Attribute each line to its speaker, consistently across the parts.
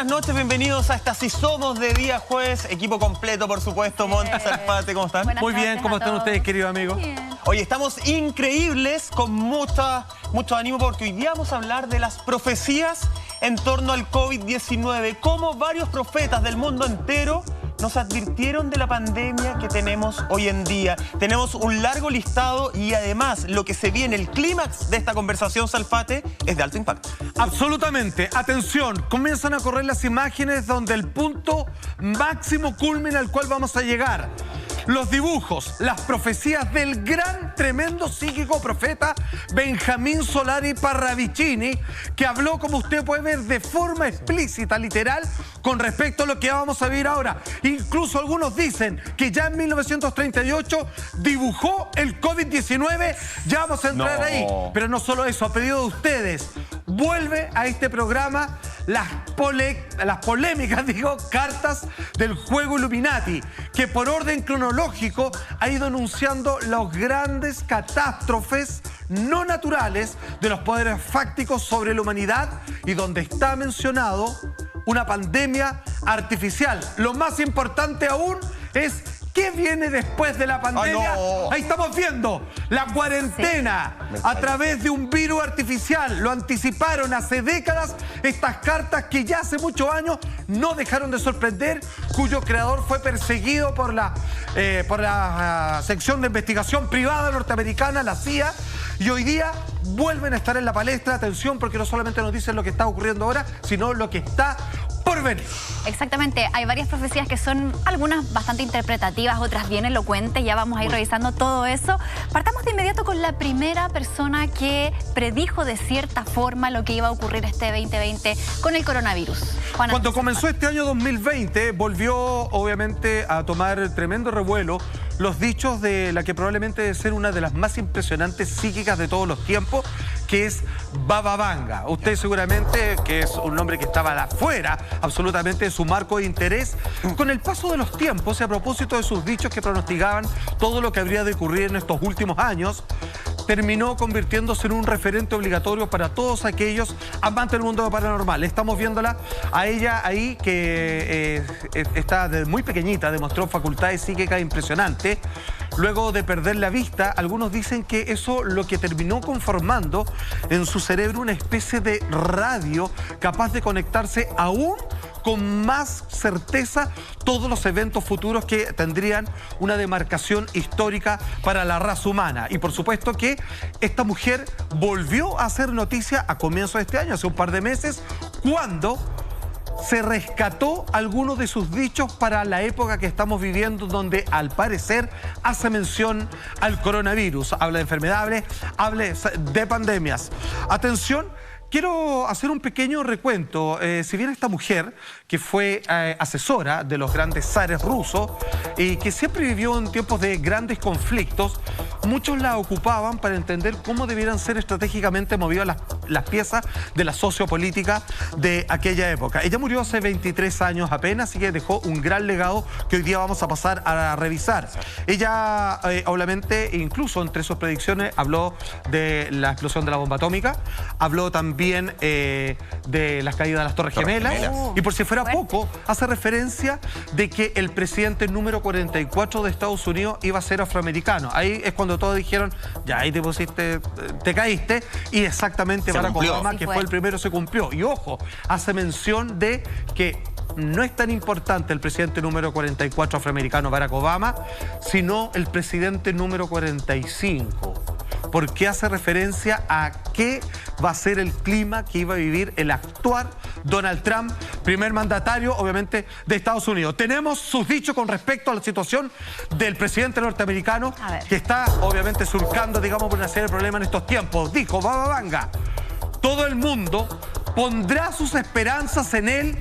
Speaker 1: buenas noches, bienvenidos a esta Sí Somos de día jueves. Equipo completo, por supuesto. Montes, Salfate, ¿cómo están?
Speaker 2: Muy bien, ¿cómo están ustedes, queridos amigos?
Speaker 1: Oye, estamos increíbles, con mucho ánimo, porque hoy día vamos a hablar de las profecías en torno al COVID-19. Cómo varios profetas del mundo entero nos advirtieron de la pandemia que tenemos hoy en día. Tenemos un largo listado y además lo que se viene, el clímax de esta conversación, Salfate, es de alto impacto.
Speaker 2: Absolutamente. Atención, comienzan a correr las imágenes donde el punto máximo culmine al cual vamos a llegar. Los dibujos, las profecías del gran, tremendo psíquico profeta Benjamín Solari Parravicini, que habló, como usted puede ver, de forma explícita, literal, con respecto a lo que vamos a vivir ahora. Incluso algunos dicen que ya en 1938 dibujó el COVID-19. Ya vamos a entrar ahí. Pero no solo eso, a pedido de ustedes, vuelve a este programa las polémicas, cartas del juego Illuminati, que por orden cronológico ha ido anunciando las grandes catástrofes no naturales de los poderes fácticos sobre la humanidad y donde está mencionado una pandemia artificial. Lo más importante aún es ¿qué viene después de la pandemia? Ahí estamos viendo la cuarentena a través de un virus artificial. Lo anticiparon hace décadas estas cartas que ya hace muchos años no dejaron de sorprender, cuyo creador fue perseguido por la sección de investigación privada norteamericana, la CIA, y hoy día vuelven a estar en la palestra. Atención, porque no solamente nos dicen lo que está ocurriendo ahora, sino lo que está por venir.
Speaker 3: Exactamente, hay varias profecías que son algunas bastante interpretativas, otras bien elocuentes. Ya vamos a ir revisando todo eso. Partamos de inmediato con la primera persona que predijo de cierta forma lo que iba a ocurrir este 2020 con el coronavirus.
Speaker 2: Cuando comenzó este año 2020, volvió obviamente a tomar tremendo revuelo los dichos de la que probablemente debe ser una de las más impresionantes psíquicas de todos los tiempos, que es Baba Vanga. Usted seguramente, que es un nombre que estaba afuera absolutamente de su marco de interés, con el paso de los tiempos y a propósito de sus dichos que pronosticaban todo lo que habría de ocurrir en estos últimos años, terminó convirtiéndose en un referente obligatorio para todos aquellos amantes del mundo paranormal. Estamos viéndola a ella ahí, que está desde muy pequeñita, demostró facultades psíquicas impresionantes. Luego de perder la vista, algunos dicen que eso lo que terminó conformando en su cerebro una especie de radio capaz de conectarse aún con más certeza todos los eventos futuros que tendrían una demarcación histórica para la raza humana. Y por supuesto que esta mujer volvió a hacer noticia a comienzos de este año, hace un par de meses, cuando se rescató algunos de sus dichos para la época que estamos viviendo, donde al parecer hace mención al coronavirus. Habla de enfermedades, habla de pandemias. Atención. Quiero hacer un pequeño recuento. Si bien esta mujer, que fue asesora de los grandes zares rusos y que siempre vivió en tiempos de grandes conflictos, muchos la ocupaban para entender cómo debieran ser estratégicamente movidas las piezas de la sociopolítica de aquella época. Ella murió hace 23 años apenas, así que dejó un gran legado que hoy día vamos a pasar a revisar. Ella, obviamente, incluso entre sus predicciones, habló de la explosión de la bomba atómica, habló también de las caídas de las Torres Gemelas. Y por si fuera poco, hace referencia de que el presidente número 44 de Estados Unidos iba a ser afroamericano. Ahí es cuando todos dijeron, ya ahí te pusiste, te caíste, y exactamente Barack Obama, que fue el primero, se cumplió. Y ojo, hace mención de que no es tan importante el presidente número 44 afroamericano Barack Obama, sino el presidente número 45. Porque hace referencia a qué va a ser el clima que iba a vivir el actual Donald Trump, primer mandatario, obviamente, de Estados Unidos. Tenemos sus dichos con respecto a la situación del presidente norteamericano, que está, obviamente, surcando, digamos, por una serie de problemas en estos tiempos. Dijo Baba Vanga: todo el mundo pondrá sus esperanzas en él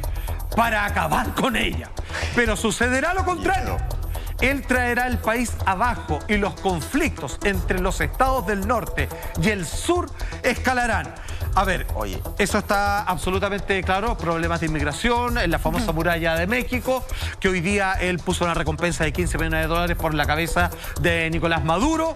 Speaker 2: para acabar con ella. Pero sucederá lo contrario. Él traerá el país abajo y los conflictos entre los estados del norte y el sur escalarán. A ver, oye, eso está absolutamente claro. Problemas de inmigración, en la famosa muralla de México, que hoy día él puso una recompensa de $15 millones por la cabeza de Nicolás Maduro.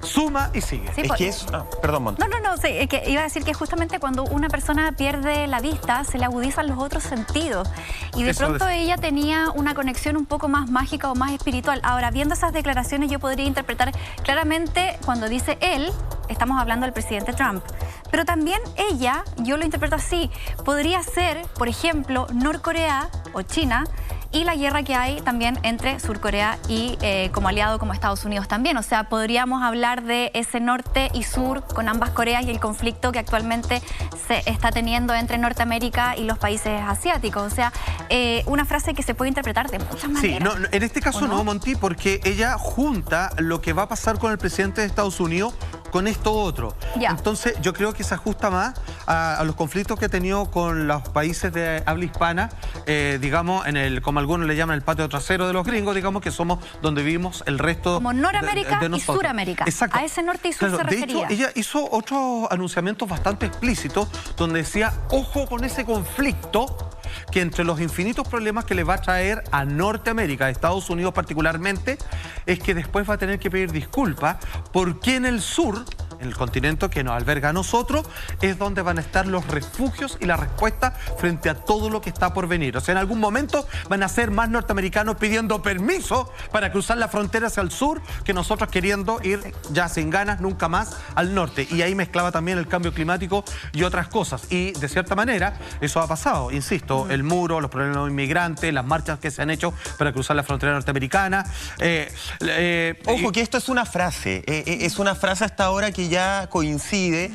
Speaker 2: suma y sigue.
Speaker 3: Sí,
Speaker 1: Es que es... perdón, Monte.
Speaker 3: No, sí, es que iba a decir que justamente cuando una persona pierde la vista, se le agudizan los otros sentidos. Y de pronto ella tenía una conexión un poco más mágica o más espiritual. Ahora, viendo esas declaraciones, yo podría interpretar claramente cuando dice él, estamos hablando del presidente Trump. Pero también ella, yo lo interpreto así, podría ser, por ejemplo, Norcorea o China, y la guerra que hay también entre Surcorea y como aliado como Estados Unidos también. O sea, podríamos hablar de ese norte y sur con ambas Coreas y el conflicto que actualmente se está teniendo entre Norteamérica y los países asiáticos. O sea, una frase que se puede interpretar de muchas maneras.
Speaker 2: Sí, no, en este caso no, Monty, porque ella junta lo que va a pasar con el presidente de Estados Unidos con esto otro.
Speaker 3: Ya.
Speaker 2: Entonces yo creo que se ajusta más a los conflictos que ha tenido con los países de habla hispana, digamos, en el, como algunos le llaman, el patio trasero de los gringos, digamos, que somos donde vivimos el resto
Speaker 3: como Noramérica
Speaker 2: de
Speaker 3: y Suramérica.
Speaker 2: Exacto.
Speaker 3: A ese norte y sur
Speaker 2: claro,
Speaker 3: se refería.
Speaker 2: de hecho, ella hizo otros anunciamientos bastante explícitos donde decía, ojo con ese conflicto que entre los infinitos problemas que le va a traer a Norteamérica, a Estados Unidos particularmente, es que después va a tener que pedir disculpas porque en el sur, en el continente que nos alberga a nosotros, es donde van a estar los refugios y la respuesta frente a todo lo que está por venir. O sea, en algún momento van a ser más norteamericanos pidiendo permiso para cruzar la frontera hacia el sur que nosotros queriendo ir ya sin ganas nunca más al norte. Y ahí mezclaba también el cambio climático y otras cosas. Y de cierta manera eso ha pasado, insisto, el muro, los problemas de los inmigrantes, las marchas que se han hecho para cruzar la frontera norteamericana.
Speaker 1: Ojo que esto es una frase, es una frase hasta ahora que ya coincide.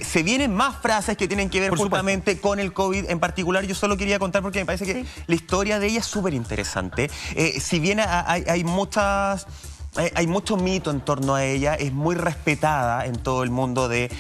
Speaker 1: Se vienen más frases que tienen que ver justamente con el COVID en particular. Yo solo quería contar porque me parece que la historia de ella es súper interesante. Si bien hay mucho mito en torno a ella, es muy respetada en todo el mundo de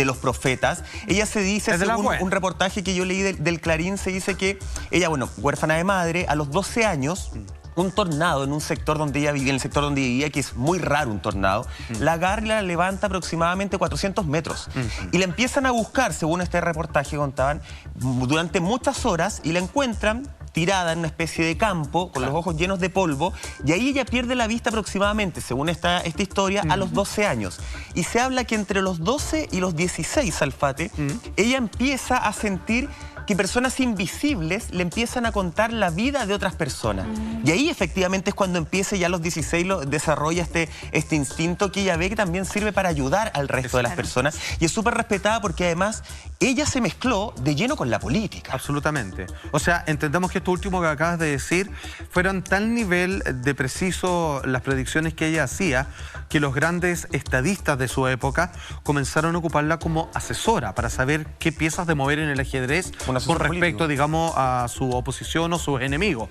Speaker 1: los profetas. Ella se dice, según un reportaje que yo leí del Clarín, se dice que ella, bueno, huérfana de madre, a los 12 años... un tornado en un sector donde ella vivía, en el sector donde vivía, que es muy raro un tornado, la agarra y la levanta aproximadamente 400 metros. Y la empiezan a buscar, según este reportaje contaban, durante muchas horas y la encuentran tirada en una especie de campo, con los ojos llenos de polvo, y ahí ella pierde la vista aproximadamente, según esta historia, a los 12 años. Y se habla que entre los 12 y los 16, Alfate, ella empieza a sentir que personas invisibles le empiezan a contar la vida de otras personas. Y ahí efectivamente es cuando empieza, ya a los 16 desarrolla este instinto que ella ve que también sirve para ayudar al resto de las personas. Y es súper respetada porque además ella se mezcló de lleno con la política.
Speaker 2: Absolutamente. O sea, entendemos que esto último que acabas de decir fueron tal nivel de preciso las predicciones que ella hacía que los grandes estadistas de su época comenzaron a ocuparla como asesora para saber qué piezas de mover en el ajedrez con respecto, digamos, a su oposición o sus enemigos.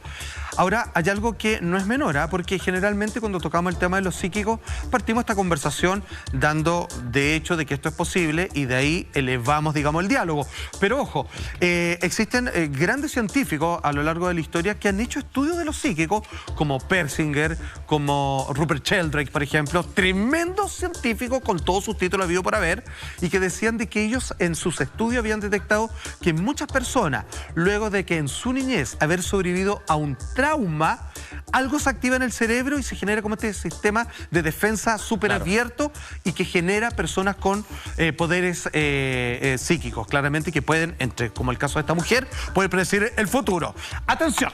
Speaker 2: Ahora, hay algo que no es menor, porque generalmente cuando tocamos el tema de los psíquicos, partimos esta conversación dando de hecho de que esto es posible y de ahí elevamos, digamos, el diálogo. Pero ojo, existen grandes científicos a lo largo de la historia que han hecho estudios de los psíquicos, como Persinger, como Rupert Sheldrake, por ejemplo, tremendos científicos con todos sus títulos habido por haber, y que decían de que ellos en sus estudios habían detectado que muchas personas, luego de que en su niñez haber sobrevivido a un trauma, algo se activa en el cerebro y se genera como este sistema de defensa súper abierto y que genera personas con poderes psíquicos, claramente, que pueden, como el caso de esta mujer, pueden predecir el futuro. ¡Atención!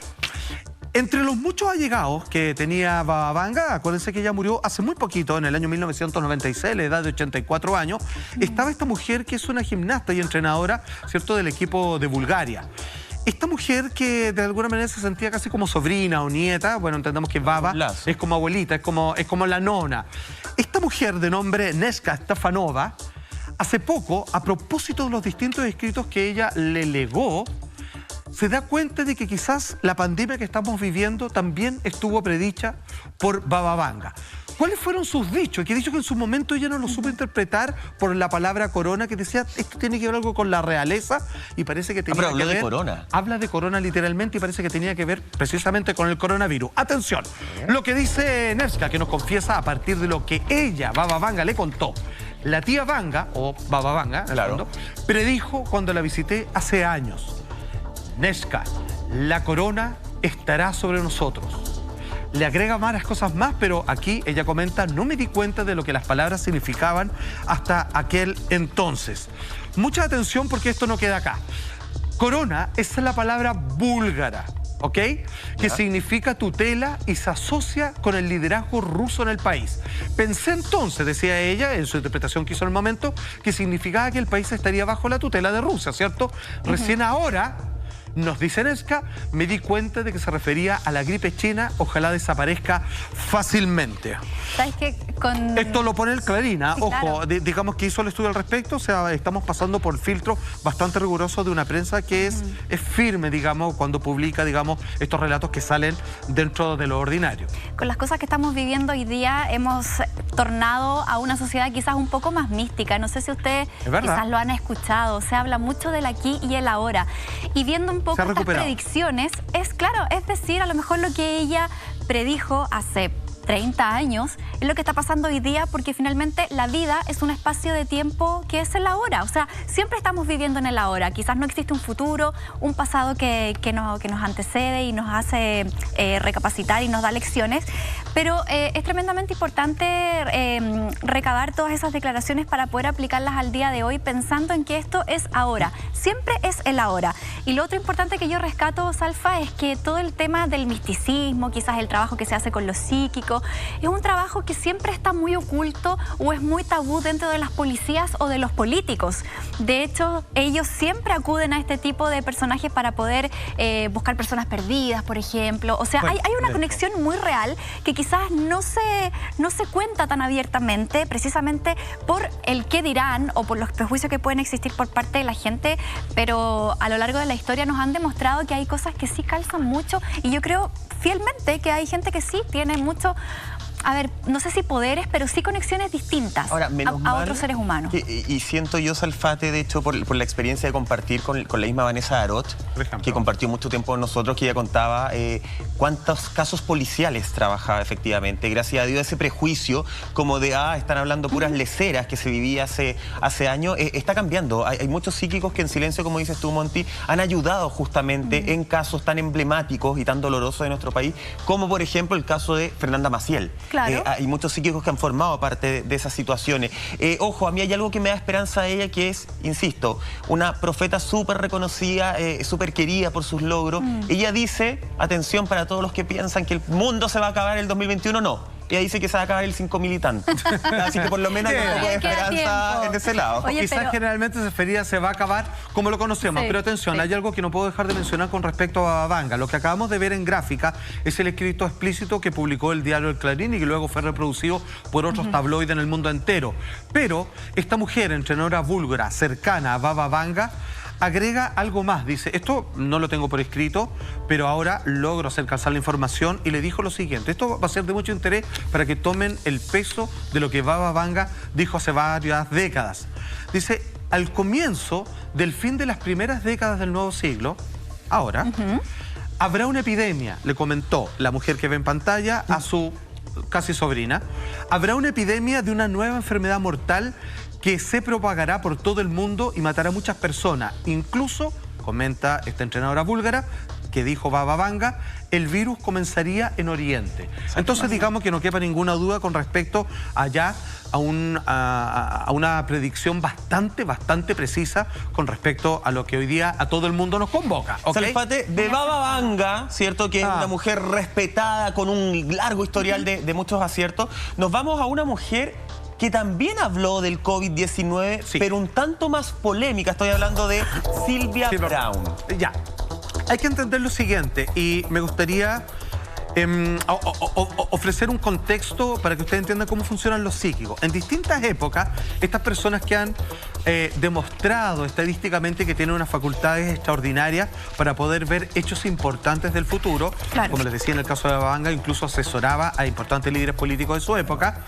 Speaker 2: Entre los muchos allegados que tenía Baba Vanga, acuérdense que ella murió hace muy poquito, en el año 1996, a la edad de 84 años, estaba esta mujer que es una gimnasta y entrenadora, ¿cierto?, del equipo de Bulgaria. Esta mujer que de alguna manera se sentía casi como sobrina o nieta, bueno, entendemos que Baba es como abuelita, es como la nona. Esta mujer de nombre Neska Stefanova, hace poco, a propósito de los distintos escritos que ella le legó, se da cuenta de que quizás la pandemia que estamos viviendo también estuvo predicha por Baba Vanga. ¿Cuáles fueron sus dichos? Que dicho que en su momento ella no lo supo interpretar por la palabra corona, que decía, esto tiene que ver algo con la realeza, y parece que tenía que ver...
Speaker 1: de corona.
Speaker 2: Habla de corona literalmente y parece que tenía que ver precisamente con el coronavirus. Atención, lo que dice Nevska, que nos confiesa a partir de lo que ella, Baba Vanga, le contó. La tía Vanga, o Baba Vanga, predijo cuando la visité hace años. Nevska, la corona estará sobre nosotros. le agrega varias cosas más, pero aquí ella comenta, no me di cuenta de lo que las palabras significaban hasta aquel entonces. Mucha atención porque esto no queda acá. Corona, esa es la palabra búlgara, ¿ok? Que significa tutela y se asocia con el liderazgo ruso en el país. Pensé entonces, decía ella, en su interpretación que hizo en el momento, que significaba que el país estaría bajo la tutela de Rusia, ¿cierto? Recién ahora, nos dice Nezca, me di cuenta de que se refería a la gripe china, ojalá desaparezca fácilmente.
Speaker 3: ¿Sabes qué?
Speaker 2: Esto lo pone el Clarín, ¿eh?
Speaker 3: Sí,
Speaker 2: Ojo,
Speaker 3: claro.
Speaker 2: digamos que hizo el estudio al respecto, o sea, estamos pasando por filtro bastante riguroso de una prensa que es firme, digamos, cuando publica, digamos, estos relatos que salen dentro de lo ordinario.
Speaker 3: Con las cosas que estamos viviendo hoy día hemos tornado a una sociedad quizás un poco más mística. No sé si ustedes quizás lo han escuchado. Se habla mucho del aquí y el ahora. Y viendo un poco estas predicciones, es decir, a lo mejor lo que ella predijo hace 30 años, es lo que está pasando hoy día, porque finalmente la vida es un espacio de tiempo que es el ahora. O sea, siempre estamos viviendo en el ahora. Quizás no existe un futuro, un pasado que nos antecede y nos hace recapacitar y nos da lecciones, pero es tremendamente importante recabar todas esas declaraciones para poder aplicarlas al día de hoy, pensando en que esto es ahora. Siempre es el ahora. Y lo otro importante que yo rescato, Salfa, es que todo el tema del misticismo, quizás el trabajo que se hace con lo psíquico, es un trabajo que siempre está muy oculto o es muy tabú dentro de las policías o de los políticos. De hecho, ellos siempre acuden a este tipo de personajes para poder buscar personas perdidas, por ejemplo. O sea, hay una conexión muy real que quizás no se cuenta tan abiertamente, precisamente por el qué dirán o por los prejuicios que pueden existir por parte de la gente, pero a lo largo de la historia nos han demostrado que hay cosas que sí calzan mucho, y yo creo fielmente que hay gente que sí tiene mucho, a ver, no sé si poderes, pero sí conexiones distintas a otros seres humanos.
Speaker 1: Y siento yo, Salfate, de hecho, por la experiencia de compartir con la misma Vanessa Arot, que compartió mucho tiempo con nosotros, que ella contaba cuántos casos policiales trabajaba efectivamente. Gracias a Dios, ese prejuicio como de, están hablando puras leceras que se vivía hace años, está cambiando. Hay muchos psíquicos que en silencio, como dices tú, Monty, han ayudado justamente en casos tan emblemáticos y tan dolorosos de nuestro país, como por ejemplo el caso de Fernanda Maciel.
Speaker 3: Claro.
Speaker 1: Hay muchos psíquicos que han formado parte de esas situaciones. Ojo, a mí hay algo que me da esperanza a ella, que es, insisto, una profeta súper reconocida, súper querida por sus logros. Ella dice, atención para todos los que piensan que el mundo se va a acabar el 2021, no. Ella dice que se va a acabar el 5.000 y tanto. Así que por lo menos hay un poco de esperanza en ese lado.
Speaker 2: Oye, quizás generalmente se refería se va a acabar como lo conocemos. Pero atención, hay algo que no puedo dejar de mencionar con respecto a Baba Vanga. Lo que acabamos de ver en gráfica es el escrito explícito que publicó el diario El Clarín y que luego fue reproducido por otros tabloides en el mundo entero. Pero esta mujer, entrenadora búlgara, cercana a Baba Vanga, agrega algo más. Dice, esto no lo tengo por escrito, pero ahora logro hacer calzar la información, y le dijo lo siguiente. Esto va a ser de mucho interés para que tomen el peso de lo que Baba Vanga dijo hace varias décadas. Dice, al comienzo del fin de las primeras décadas del nuevo siglo, ahora, habrá una epidemia, le comentó la mujer que ve en pantalla a su casi sobrina. Habrá una epidemia de una nueva enfermedad mortal que se propagará por todo el mundo y matará a muchas personas. Incluso, comenta esta entrenadora búlgara, que dijo Baba Vanga, el virus comenzaría en Oriente. Entonces, digamos que no quepa ninguna duda con respecto allá a una predicción bastante precisa con respecto a lo que hoy día a todo el mundo nos convoca.
Speaker 1: Salfate, de Baba Vanga, ¿cierto? Que es una mujer respetada con un largo historial de muchos aciertos. Nos vamos a una mujer que también habló del COVID-19, pero un tanto más polémica. Estoy hablando de Sylvia Browne.
Speaker 2: Ya, hay que entender lo siguiente, y me gustaría ofrecer un contexto para que ustedes entiendan cómo funcionan los psíquicos. En distintas épocas, estas personas que han demostrado estadísticamente que tienen unas facultades extraordinarias para poder ver hechos importantes del futuro, como les decía en el caso de Baba Vanga, incluso asesoraba a importantes líderes políticos de su época.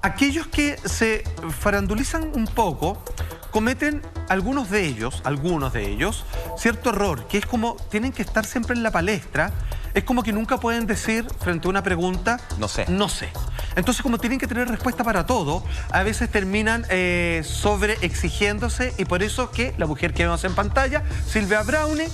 Speaker 2: Aquellos que se farandulizan un poco cometen algunos de ellos, cierto error, que es como tienen que estar siempre en la palestra. Es como que nunca pueden decir frente a una pregunta, no sé. Entonces, como tienen que tener respuesta para todo, a veces terminan sobreexigiéndose, y por eso que la mujer que vemos en pantalla, Sylvia Browne,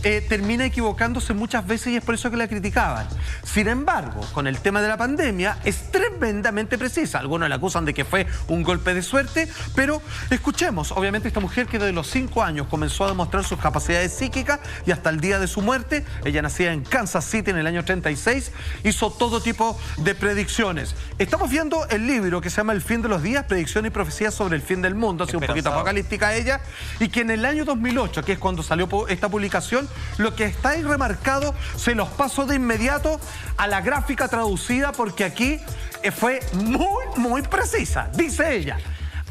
Speaker 2: termina equivocándose muchas veces y es por eso que la criticaban. Sin embargo, con el tema de la pandemia es tremendamente precisa. Algunos la acusan de que fue un golpe de suerte, pero escuchemos. Obviamente esta mujer que desde los 5 años comenzó a demostrar sus capacidades psíquicas y hasta el día de su muerte, ella nacía en Kansas City en el año 36, hizo todo tipo de predicciones. Estamos viendo el libro que se llama El fin de los días, predicción y profecías sobre el fin del mundo, así un poquito apocalíptica ella, y que en el año 2008, que es cuando salió esta publicación, lo que está ahí remarcado, se los paso de inmediato a la gráfica traducida porque aquí fue muy precisa. Dice ella,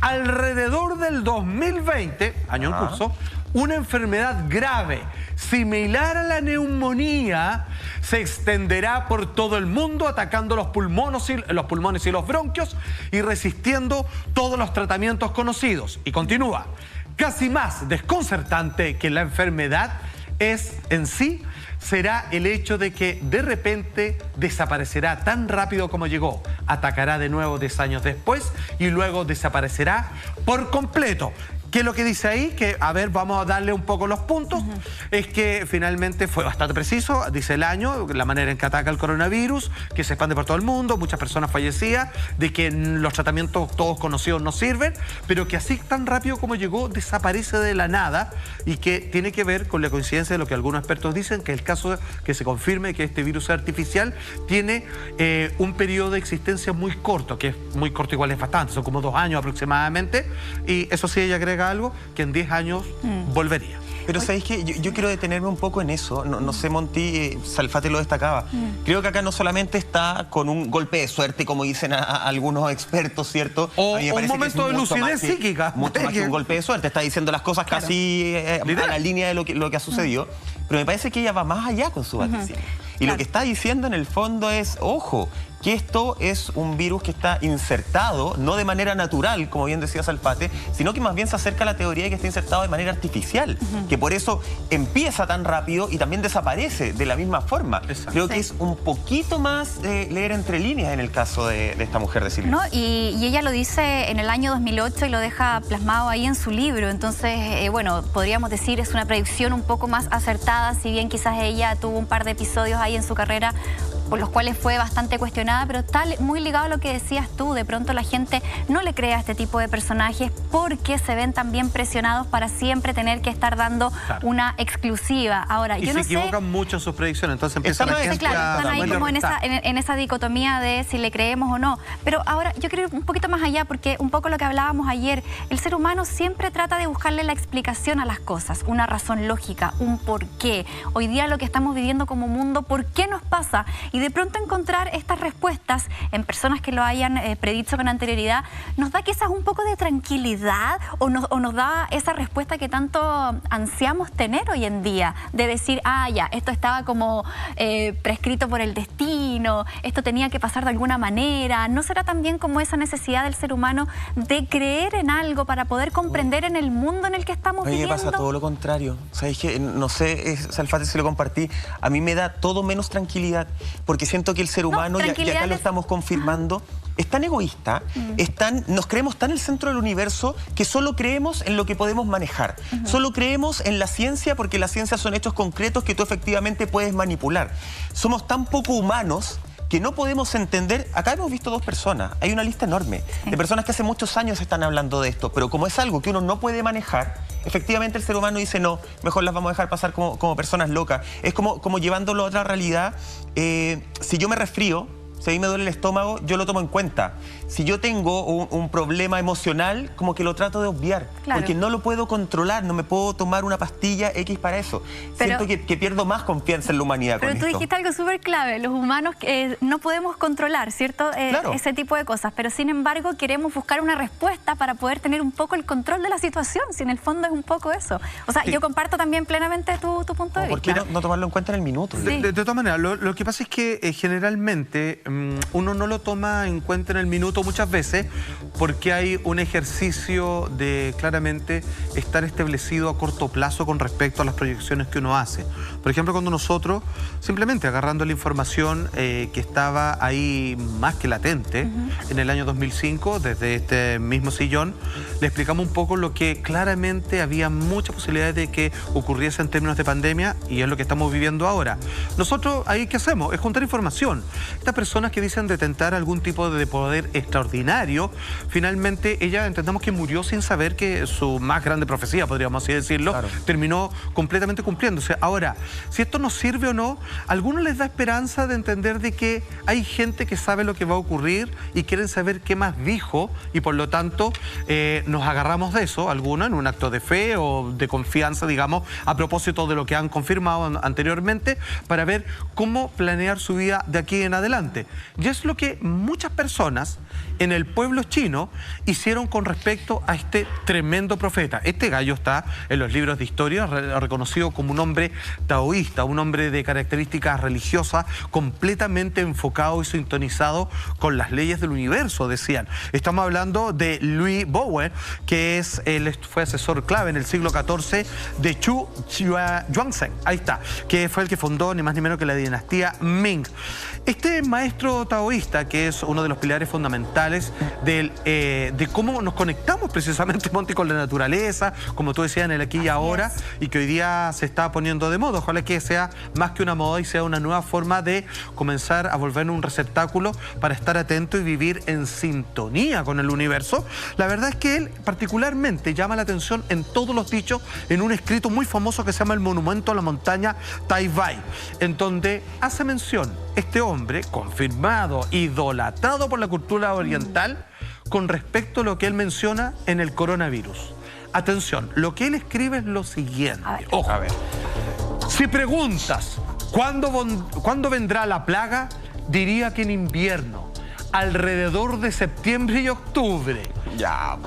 Speaker 2: alrededor del 2020, año en curso, una enfermedad grave, similar a la neumonía, se extenderá por todo el mundo atacando los pulmones y los bronquios y resistiendo todos los tratamientos conocidos. Y continúa, casi más desconcertante que la enfermedad es en sí, será el hecho de que de repente desaparecerá tan rápido como llegó, atacará de nuevo 10 años después y luego desaparecerá por completo. ¿Qué es lo que dice ahí? Que, a ver, vamos a darle un poco los puntos. Es que finalmente fue bastante preciso, dice el año, la manera en que ataca el coronavirus, que se expande por todo el mundo, muchas personas fallecidas, de que los tratamientos todos conocidos no sirven, pero que así tan rápido como llegó desaparece de la nada y que tiene que ver con la coincidencia de lo que algunos expertos dicen, que el caso que se confirme que este virus artificial tiene un periodo de existencia muy corto, que es muy corto igual es bastante, son como 2 años aproximadamente, y eso sí ella agrega algo que en 10 años volvería.
Speaker 1: Pero sabéis que yo quiero detenerme un poco en eso. No sé, Monty, Salfate lo destacaba. Creo que acá no solamente está con un golpe de suerte, como dicen algunos expertos, ¿cierto?
Speaker 2: O un momento de lucidez psíquica.
Speaker 1: Mucho más que un golpe de suerte. Está diciendo las cosas casi a la línea de lo que ha sucedido. Pero me parece que ella va más allá con su vaticinio. Y lo que está diciendo en el fondo es, ojo, que esto es un virus que está insertado, no de manera natural, como bien decía Salfate, sino que más bien se acerca a la teoría de que está insertado de manera artificial, que por eso empieza tan rápido y también desaparece de la misma forma. Exacto. Creo que es un poquito más leer entre líneas en el caso de esta mujer de Silvia.
Speaker 3: No, y ella lo dice en el año 2008 y lo deja plasmado ahí en su libro, entonces, bueno, podríamos decir es una predicción un poco más acertada, si bien quizás ella tuvo un par de episodios ahí en su carrera por los cuales fue bastante cuestionada, pero está muy ligado a lo que decías tú. De pronto la gente no le cree a este tipo de personajes porque se ven también presionados para siempre tener que estar dando una exclusiva. Ahora,
Speaker 2: y
Speaker 3: yo
Speaker 2: se
Speaker 3: no sé...
Speaker 2: equivocan mucho en sus predicciones, entonces empieza la gente
Speaker 3: están ahí como en esa dicotomía de si le creemos o no. Pero ahora yo quiero ir un poquito más allá porque un poco lo que hablábamos ayer, el ser humano siempre trata de buscarle la explicación a las cosas, una razón lógica, un porqué. Hoy día lo que estamos viviendo como mundo, ¿por qué nos pasa? Y de pronto encontrar estas respuestas en personas que lo hayan predicho con anterioridad, nos da quizás un poco de tranquilidad o nos da esa respuesta que tanto ansiamos tener hoy en día, de decir, ya, esto estaba como prescrito por el destino, esto tenía que pasar de alguna manera. ¿No será también como esa necesidad del ser humano de creer en algo para poder comprender en el mundo en el que estamos viviendo?
Speaker 1: A mí me pasa todo lo contrario. ¿Sabéis qué? No sé, Salfate, si lo compartí, a mí me da todo menos tranquilidad, porque siento que el ser humano, y acá lo estamos confirmando, es tan egoísta, nos creemos tan en el centro del universo que solo creemos en lo que podemos manejar. Solo creemos en la ciencia porque la ciencia son hechos concretos que tú efectivamente puedes manipular. Somos tan poco humanos que no podemos entender. Acá hemos visto 2 personas, hay una lista enorme de personas que hace muchos años están hablando de esto, pero como es algo que uno no puede manejar, efectivamente el ser humano dice no, mejor las vamos a dejar pasar como personas locas. Es como llevándolo a otra realidad. Si yo me resfrío, si a mí me duele el estómago, yo lo tomo en cuenta. Si yo tengo un problema emocional, como que lo trato de obviar. Claro. Porque no lo puedo controlar, no me puedo tomar una pastilla X para eso. Siento que pierdo más confianza en la humanidad con esto.
Speaker 3: Pero tú dijiste algo súper clave, los humanos no podemos controlar, ¿cierto? Claro. Ese tipo de cosas, pero sin embargo queremos buscar una respuesta para poder tener un poco el control de la situación, si en el fondo es un poco eso. O sea, yo comparto también plenamente tu punto de vista.
Speaker 1: ¿Por qué no tomarlo en cuenta en el minuto?
Speaker 2: Sí. De todas maneras, lo que pasa es que generalmente uno no lo toma en cuenta en el minuto muchas veces porque hay un ejercicio de claramente estar establecido a corto plazo con respecto a las proyecciones que uno hace. Por ejemplo, cuando nosotros, simplemente agarrando la información que estaba ahí más que latente en el año 2005, desde este mismo sillón, le explicamos un poco lo que claramente había muchas posibilidades de que ocurriese en términos de pandemia y es lo que estamos viviendo ahora. Nosotros ahí, ¿qué hacemos? Es juntar información. Estas personas que dicen detentar algún tipo de poder extraordinario, finalmente ella entendamos que murió sin saber que su más grande profecía, podríamos así decirlo, claro, terminó completamente cumpliéndose. Ahora, si esto nos sirve o no, a algunos les da esperanza de entender de que hay gente que sabe lo que va a ocurrir y quieren saber qué más dijo y por lo tanto nos agarramos de eso, algunos en un acto de fe o de confianza, digamos, a propósito de lo que han confirmado anteriormente, para ver cómo planear su vida de aquí en adelante. Y es lo que muchas personas en el pueblo chino hicieron con respecto a este tremendo profeta. Este gallo está en los libros de historia reconocido como un hombre taoísta, un hombre de características religiosas completamente enfocado y sintonizado con las leyes del universo, decían. Estamos hablando de Louis Bowen, que fue asesor clave en el siglo XIV de Chu Yuanzhen, ahí está, que fue el que fundó ni más ni menos que la dinastía Ming. Este maestro taoísta, que es uno de los pilares fundamentales de cómo nos conectamos precisamente, Monty, con la naturaleza, como tú decías, en el aquí y ahora, y que hoy día se está poniendo de moda. Ojalá que sea más que una moda y sea una nueva forma de comenzar a volver un receptáculo para estar atento y vivir en sintonía con el universo. La verdad es que él particularmente llama la atención en todos los dichos en un escrito muy famoso que se llama El Monumento a la Montaña Taibai, en donde hace mención este hombre, confirmado, idolatrado por la cultura oriental, con respecto a lo que él menciona en el coronavirus. Atención, lo que él escribe es lo siguiente. Ojo, a ver. Si preguntas ¿cuándo vendrá la plaga? Diría que en invierno, alrededor de septiembre y octubre. Ya.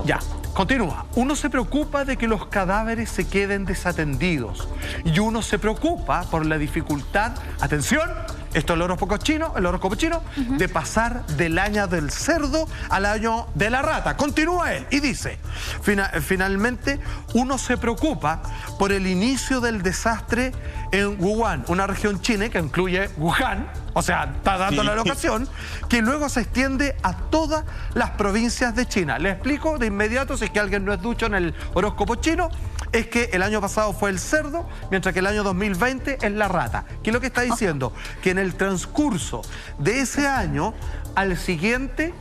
Speaker 2: Continúa. Uno se preocupa de que los cadáveres se queden desatendidos y uno se preocupa por la dificultad, atención, esto es el horóscopo chino, de pasar del año del cerdo al año de la rata. Continúa él y dice, finalmente, uno se preocupa por el inicio del desastre en Wuhan, una región china que incluye Wuhan, o sea, está dando la locación, que luego se extiende a todas las provincias de China. Le explico de inmediato, si es que alguien no es ducho en el horóscopo chino, es que el año pasado fue el cerdo, mientras que el año 2020 es la rata. ¿Qué es lo que está diciendo? Que en el transcurso de ese año, al siguiente,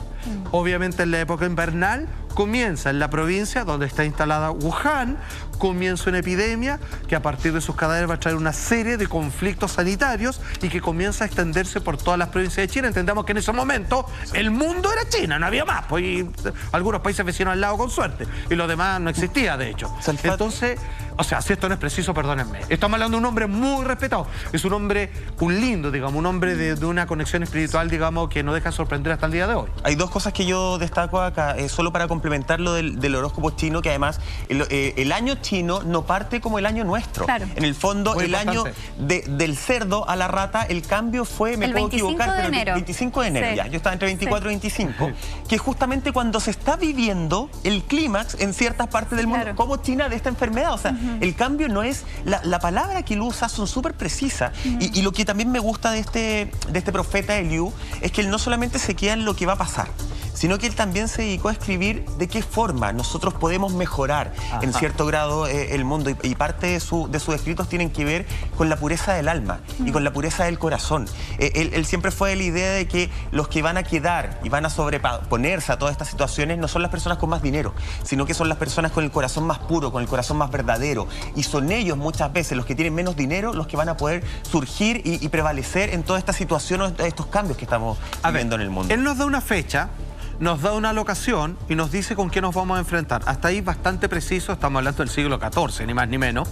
Speaker 2: obviamente en la época invernal, comienza en la provincia donde está instalada Wuhan, comienza una epidemia que a partir de sus cadáveres va a traer una serie de conflictos sanitarios y que comienza a extenderse por todas las provincias de China. Entendamos que en ese momento el mundo era China, no había más, pues, y algunos países vecinos al lado con suerte, y lo demás no existía, de hecho. Entonces, o sea, si esto no es preciso, perdónenme. Estamos hablando de un hombre muy respetado. Es un hombre, un lindo, digamos, un hombre de una conexión espiritual, digamos, que no deja de sorprender hasta el día de hoy.
Speaker 1: Hay dos cosas que yo destaco acá, solo para complementar lo del horóscopo chino, que además el año chino no parte como el año nuestro. Claro. En el fondo, muy el importante. Año del cerdo a la rata, el cambio fue, me puedo equivocar, pero el 25 de enero, ya. Yo estaba entre 24 y 25, que justamente cuando se está viviendo el clímax en ciertas partes del mundo, como China, de esta enfermedad. O sea, el cambio no es... La palabra que él usa son súper precisas. Y lo que también me gusta de este profeta Eliú es que él no solamente se queda en lo que va a pasar, sino que él también se dedicó a escribir de qué forma nosotros podemos mejorar en cierto grado el mundo. Y parte de sus escritos tienen que ver con la pureza del alma y con la pureza del corazón. Él siempre fue de la idea de que los que van a quedar y van a sobreponerse a todas estas situaciones no son las personas con más dinero, sino que son las personas con el corazón más puro, con el corazón más verdadero. Y son ellos muchas veces, los que tienen menos dinero, los que van a poder surgir y prevalecer en toda esta situación o estos cambios que estamos viviendo en el mundo.
Speaker 2: Él nos da una fecha, nos da una locación y nos dice con qué nos vamos a enfrentar. Hasta ahí bastante preciso, estamos hablando del siglo XIV, ni más ni menos.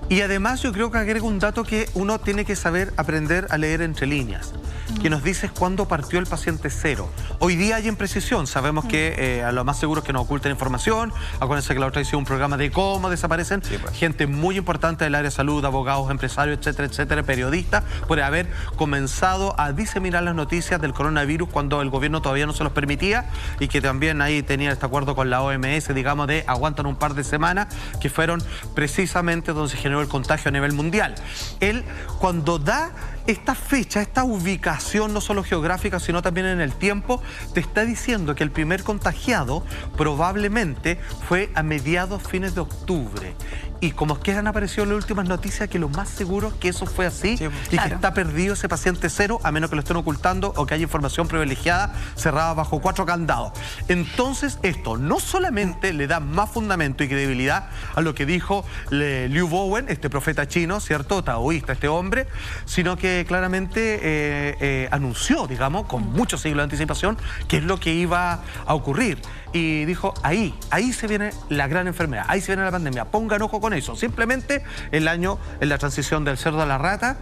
Speaker 2: Y además yo creo que agrega un dato que uno tiene que saber aprender a leer entre líneas, que nos dice cuándo partió el paciente cero. Hoy día hay imprecisión, sabemos que a lo más seguro es que nos oculten información. Acuérdense que la otra hicieron un programa de cómo desaparecen gente muy importante del área de salud, abogados, empresarios, etcétera, etcétera, periodistas, por haber comenzado a diseminar las noticias del coronavirus cuando el gobierno todavía no se los permitía, y que también ahí tenía este acuerdo con la OMS, digamos, de aguantan un par de semanas, que fueron precisamente donde se generó el contagio a nivel mundial. Él, cuando da esta fecha, esta ubicación, no solo geográfica, sino también en el tiempo, te está diciendo que el primer contagiado probablemente fue a mediados, fines de octubre. Y como que han aparecido en las últimas noticias, que lo más seguro es que eso fue así, y que está perdido ese paciente cero, a menos que lo estén ocultando o que haya información privilegiada cerrada bajo 4 candados. Entonces esto no solamente le da más fundamento y credibilidad a lo que dijo Liu Bowen, este profeta chino, ¿cierto? Taoísta este hombre, sino que claramente anunció, digamos, con muchos siglos de anticipación, qué es lo que iba a ocurrir. Y dijo, ahí se viene la gran enfermedad, ahí se viene la pandemia, pongan ojo con eso. Simplemente el año, en la transición del cerdo a la rata,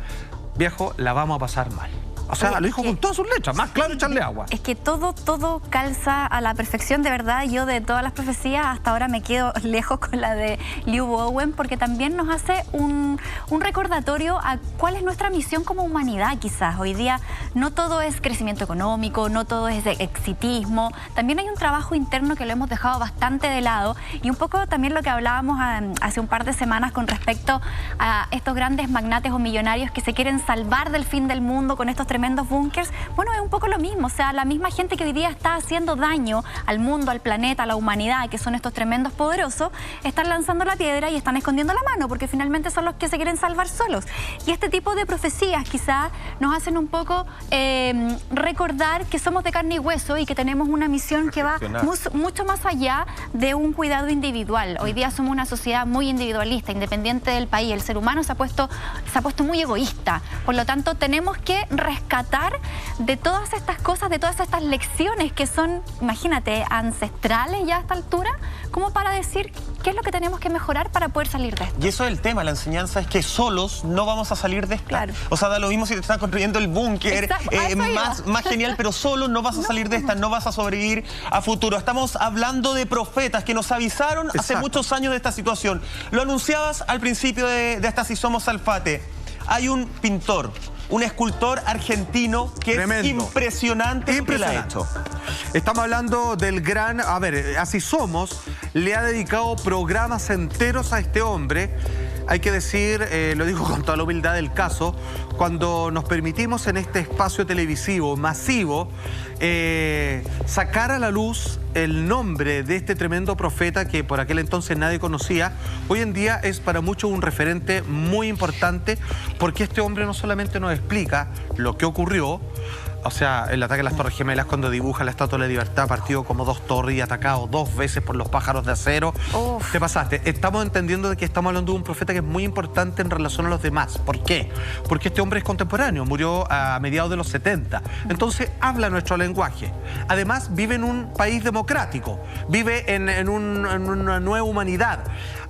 Speaker 2: viejo, la vamos a pasar mal. O sea, lo dijo con todas sus letras, más claro echarle agua.
Speaker 3: Es que todo calza a la perfección, de verdad. Yo de todas las profecías hasta ahora me quedo lejos con la de Liu Bowen, porque también nos hace un recordatorio a cuál es nuestra misión como humanidad, quizás. Hoy día no todo es crecimiento económico, no todo es exitismo. También hay un trabajo interno que lo hemos dejado bastante de lado, y un poco también lo que hablábamos hace un par de semanas con respecto a estos grandes magnates o millonarios que se quieren salvar del fin del mundo con estos tremendos búnkers. Bueno, es un poco lo mismo, o sea, la misma gente que hoy día está haciendo daño al mundo, al planeta, a la humanidad, que son estos tremendos poderosos, están lanzando la piedra y están escondiendo la mano, porque finalmente son los que se quieren salvar solos. Y este tipo de profecías quizás nos hacen un poco recordar que somos de carne y hueso y que tenemos una misión que va mucho más allá de un cuidado individual. Hoy día somos una sociedad muy individualista, independiente del país. El ser humano se ha puesto muy egoísta. Por lo tanto, tenemos que rescatar de todas estas cosas, de todas estas lecciones que son, imagínate, ancestrales ya a esta altura, como para decir qué es lo que tenemos que mejorar para poder salir de esto.
Speaker 1: Y eso es el tema, la enseñanza es que solos no vamos a salir de esto. Claro. O sea, da lo mismo si te están construyendo el búnker más genial, pero solo no vas a salir de esta, no vas a sobrevivir a futuro. Estamos hablando de profetas que nos avisaron hace muchos años de esta situación. Lo anunciabas al principio de esta Si Somos Salfate. Hay un pintor, un escultor argentino que es impresionante lo que le ha hecho.
Speaker 2: Estamos hablando del gran... A ver, Así Somos le ha dedicado programas enteros a este hombre. Hay que decir, lo digo con toda la humildad del caso, cuando nos permitimos en este espacio televisivo masivo sacar a la luz el nombre de este tremendo profeta que por aquel entonces nadie conocía, hoy en día es para muchos un referente muy importante, porque este hombre no solamente nos explica lo que ocurrió, o sea, el ataque a las Torres Gemelas, cuando dibuja la Estatua de la Libertad, partido como 2 torres y atacado 2 veces por los pájaros de acero. Te pasaste. Estamos entendiendo de que estamos hablando de un profeta que es muy importante en relación a los demás. ¿Por qué? Porque este hombre es contemporáneo, murió a mediados de los 70. Entonces habla nuestro lenguaje. Además, vive en un país democrático, vive en una nueva humanidad.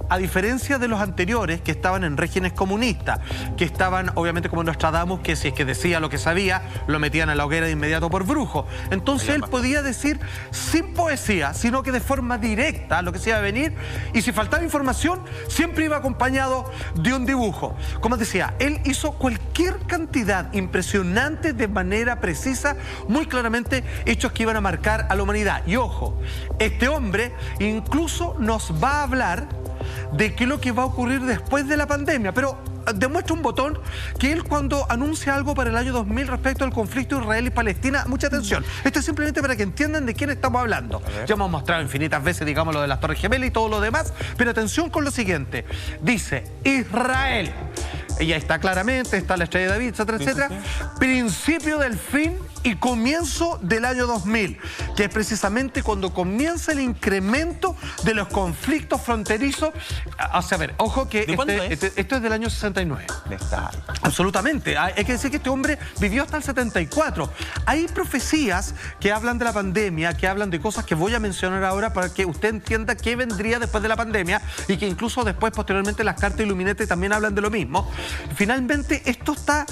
Speaker 2: A diferencia de los anteriores que estaban en regímenes comunistas, que estaban obviamente como Nostradamus, que si es que decía lo que sabía, lo metían a la hoguera de inmediato por brujo. Entonces él podía decir sin poesía, sino que de forma directa lo que se iba a venir, y si faltaba información, siempre iba acompañado de un dibujo. Como decía, él hizo cualquier cantidad impresionante de manera precisa, muy claramente hechos que iban a marcar a la humanidad. Y ojo, este hombre incluso nos va a hablar de qué es lo que va a ocurrir después de la pandemia, pero demuestra un botón que él, cuando anuncia algo para el año 2000 respecto al conflicto Israel y Palestina, mucha atención, esto es simplemente para que entiendan de quién estamos hablando. Ya hemos mostrado infinitas veces, digamos, lo de las Torres Gemelas y todo lo demás, pero atención con lo siguiente. Dice, Israel, y ya está claramente, está la estrella de David, etcétera, etcétera, principio del fin y comienzo del año 2000, que es precisamente cuando comienza el incremento de los conflictos fronterizos. O sea, a ver, ojo que esto es del año 69. Absolutamente. Hay que decir que este hombre vivió hasta el 74. Hay profecías que hablan de la pandemia, que hablan de cosas que voy a mencionar ahora para que usted entienda qué vendría después de la pandemia y que incluso después, posteriormente, las cartas Illuminati también hablan de lo mismo. Finalmente, esto está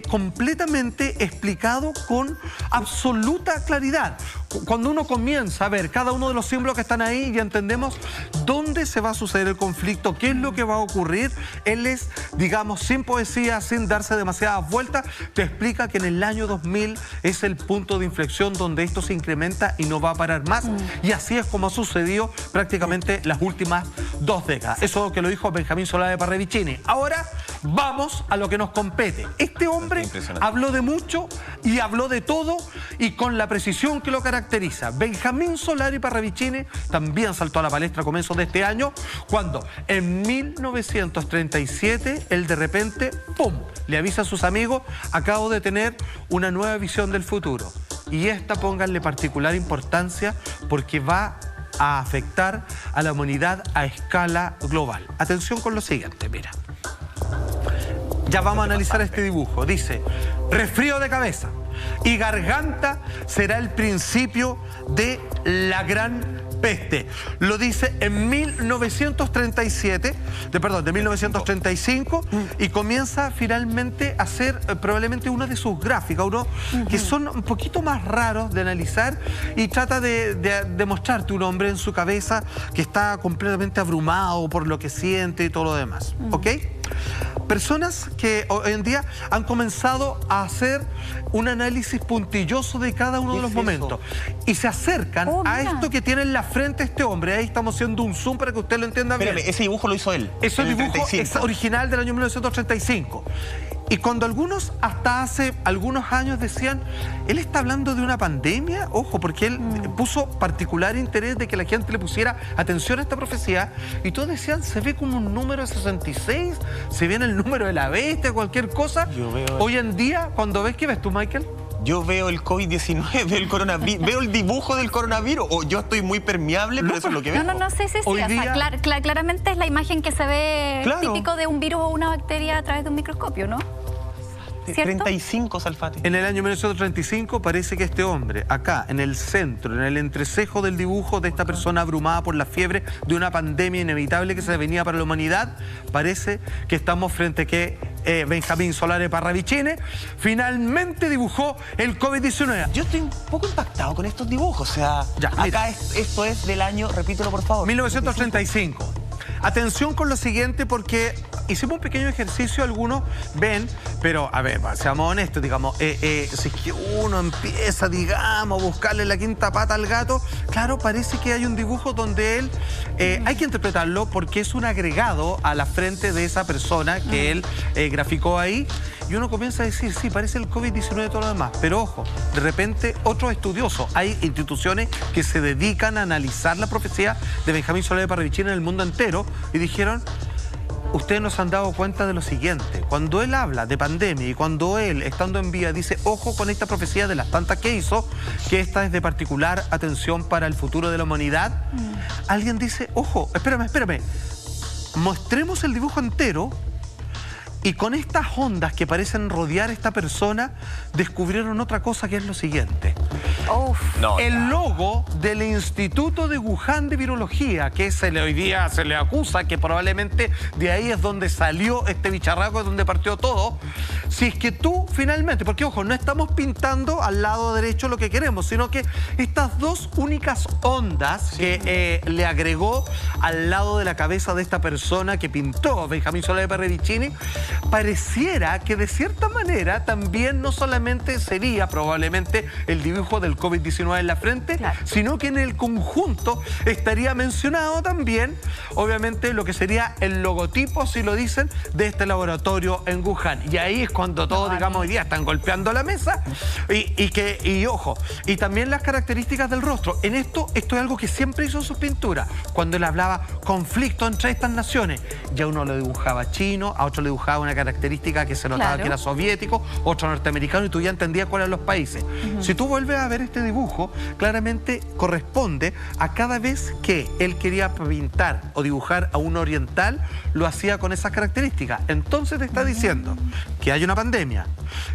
Speaker 2: completamente explicado con absoluta claridad. Cuando uno comienza a ver cada uno de los símbolos que están ahí y entendemos dónde se va a suceder el conflicto, qué es lo que va a ocurrir, él es, digamos, sin poesía, sin darse demasiadas vueltas, te explica que en el año 2000 es el punto de inflexión donde esto se incrementa y no va a parar más. Y así es como ha sucedido prácticamente las últimas 2 décadas. Eso que lo dijo Benjamín Solari Parravicini. Ahora vamos a lo que nos compete. Este hombre habló de mucho y habló de todo y con la precisión que lo caracteriza. Benjamín Solari Parravicini también saltó a la palestra a comienzos de este año, cuando en 1937 él de repente, ¡pum!, le avisa a sus amigos: acabo de tener una nueva visión del futuro. Y esta, pónganle particular importancia, porque va a afectar a la humanidad a escala global. Atención con lo siguiente, mira. Ya vamos a analizar este dibujo. Dice: resfrío de cabeza y garganta será el principio de la gran peste. Lo dice en 1935 y comienza finalmente a hacer probablemente una de sus gráficas, que son un poquito más raros de analizar y trata de mostrarte un hombre en su cabeza que está completamente abrumado por lo que siente y todo lo demás. ¿Ok? Personas que hoy en día han comenzado a hacer un análisis puntilloso de cada uno de los momentos y se acercan a esto que tiene en la frente este hombre. Ahí estamos haciendo un zoom para que usted lo entienda bien.
Speaker 1: Espérame, ese dibujo lo hizo él.
Speaker 2: Ese dibujo es original del año 1935. Y cuando algunos, hasta hace algunos años, decían, él está hablando de una pandemia, ojo, porque él puso particular interés de que la gente le pusiera atención a esta profecía, y todos decían, se ve como un número de 66, se viene el número de la bestia, cualquier cosa. Hoy en día, cuando ves, ¿qué ves tú, Michael?
Speaker 1: Yo veo el COVID-19, el coronavirus, veo el dibujo del coronavirus, o yo estoy muy permeable, pero eso es lo que veo.
Speaker 3: No, sí. O sea, claramente es la imagen que se ve típico de un virus o una bacteria a través de un microscopio, ¿no? ¿Cierto?
Speaker 1: 35, Salfati.
Speaker 2: En el año 1935 parece que este hombre, acá, en el centro, en el entrecejo del dibujo de esta persona abrumada por la fiebre de una pandemia inevitable que se venía para la humanidad, parece que estamos frente a que Benjamín Solari Parravicini finalmente dibujó el COVID-19.
Speaker 1: Yo estoy un poco impactado con estos dibujos, o sea, ya, acá esto es del año, repítelo por favor.
Speaker 2: 1935. Atención con lo siguiente, porque hicimos un pequeño ejercicio, algunos ven, pero a ver, seamos honestos, digamos, si es que uno empieza, digamos, a buscarle la quinta pata al gato, claro, parece que hay un dibujo donde él, hay que interpretarlo porque es un agregado a la frente de esa persona que él graficó ahí, y uno comienza a decir, sí, parece el COVID-19 y todo lo demás, pero ojo, de repente otros estudiosos, hay instituciones que se dedican a analizar la profecía de Benjamín Solari Parravicini en el mundo entero, y dijeron, ustedes nos han dado cuenta de lo siguiente, cuando él habla de pandemia y cuando él, estando en vía, dice, ojo con esta profecía de las tantas que hizo, que esta es de particular atención para el futuro de la humanidad, alguien dice, ojo, espérame, mostremos el dibujo entero. Y con estas ondas que parecen rodear a esta persona, descubrieron otra cosa, que es lo siguiente. El logo del Instituto de Wuhan de Virología, que hoy día se le acusa que probablemente de ahí es donde salió este bicharraco, es donde partió todo. Si es que tú finalmente, porque ojo, no estamos pintando al lado derecho lo que queremos, sino que estas dos únicas ondas que le agregó al lado de la cabeza de esta persona que pintó Benjamín Solari Parravicini, pareciera que de cierta manera también no solamente sería probablemente el dibujo del COVID-19 en la frente, sino que en el conjunto estaría mencionado también, obviamente, lo que sería el logotipo, si lo dicen, de este laboratorio en Wuhan. Y ahí es cuando todos, digamos, hoy día están golpeando la mesa y ojo, y también las características del rostro. En esto es algo que siempre hizo en sus pinturas. Cuando él hablaba conflicto entre estas naciones, ya uno lo dibujaba chino, a otro le dibujaba dibujaba una característica que se notaba que era soviético, otro norteamericano, y tú ya entendías cuáles eran los países. Si tú vuelves a ver este dibujo, claramente corresponde a cada vez que él quería pintar o dibujar a un oriental, lo hacía con esas características. Entonces te está diciendo que hay una pandemia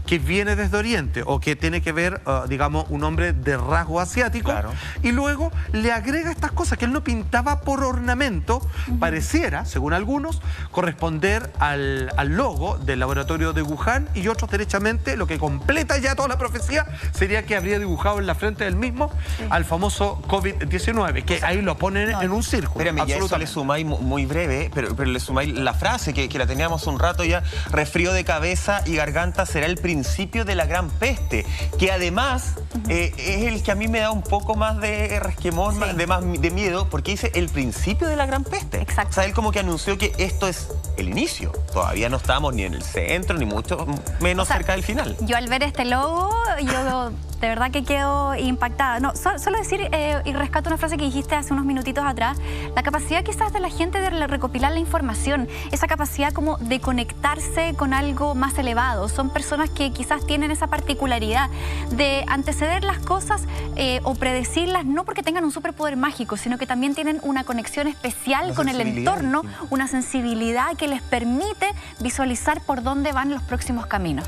Speaker 2: que viene desde Oriente o que tiene que ver, digamos, un hombre de rasgo asiático, y luego le agrega estas cosas que él no pintaba por ornamento, pareciera, según algunos, corresponder al logo del laboratorio de Wuhan, y otros derechamente, lo que completa ya toda la profecía, sería que habría dibujado en la frente del mismo al famoso COVID-19, que ahí lo ponen en un círculo.
Speaker 1: Espérame, ya eso le sumáis muy breve, pero le sumáis la frase que la teníamos un rato ya: resfrío de cabeza y garganta será el principio de la gran peste, que además es el que a mí me da un poco más de resquemor, de miedo, porque dice el principio de la gran peste.
Speaker 3: Exacto.
Speaker 1: O sea, él como que anunció que esto es el inicio. Todavía no estamos ni en el centro, ni mucho menos cerca del final.
Speaker 3: Yo al ver este logo, yo de verdad que quedo impactada. No, solo decir, y rescato una frase que dijiste hace unos minutitos atrás, la capacidad quizás de la gente de recopilar la información, esa capacidad como de conectarse con algo más elevado. Son personas que quizás tienen esa particularidad de anteceder las cosas o predecirlas, no porque tengan un superpoder mágico, sino que también tienen una conexión especial con el entorno, una sensibilidad que les permite visualizar por dónde van los próximos caminos.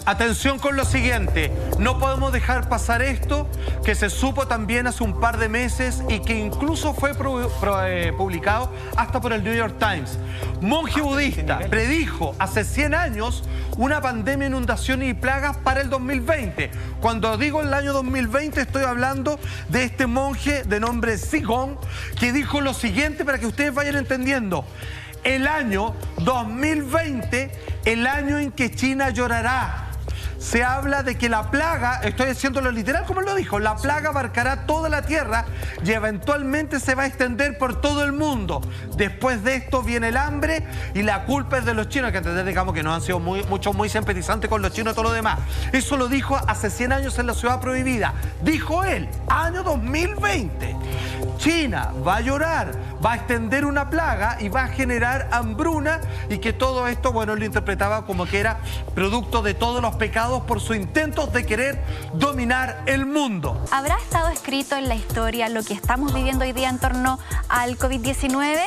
Speaker 2: Atención con lo siguiente, no podemos dejar pasar esto que se supo también hace un par de meses y que incluso fue publicado hasta por el New York Times. Monje budista predijo hace 100 años una pandemia, inundaciones y plagas para el 2020. Cuando digo el año 2020 estoy hablando de este monje de nombre Zhigong, que dijo lo siguiente para que ustedes vayan entendiendo. El año 2020, el año en que China llorará. Se habla de que la plaga, estoy haciéndolo literal como él lo dijo, la plaga abarcará toda la tierra y eventualmente se va a extender por todo el mundo. Después de esto viene el hambre y la culpa es de los chinos, que entender, digamos, que no han sido muchos muy simpatizantes con los chinos y todo lo demás. Eso lo dijo hace 100 años en la ciudad prohibida. Dijo él, año 2020. China va a llorar, va a extender una plaga y va a generar hambruna, y que todo esto, bueno, él lo interpretaba como que era producto de todos los pecados por sus intentos de querer dominar el mundo.
Speaker 3: ¿Habrá estado escrito en la historia lo que estamos viviendo hoy día en torno al COVID-19?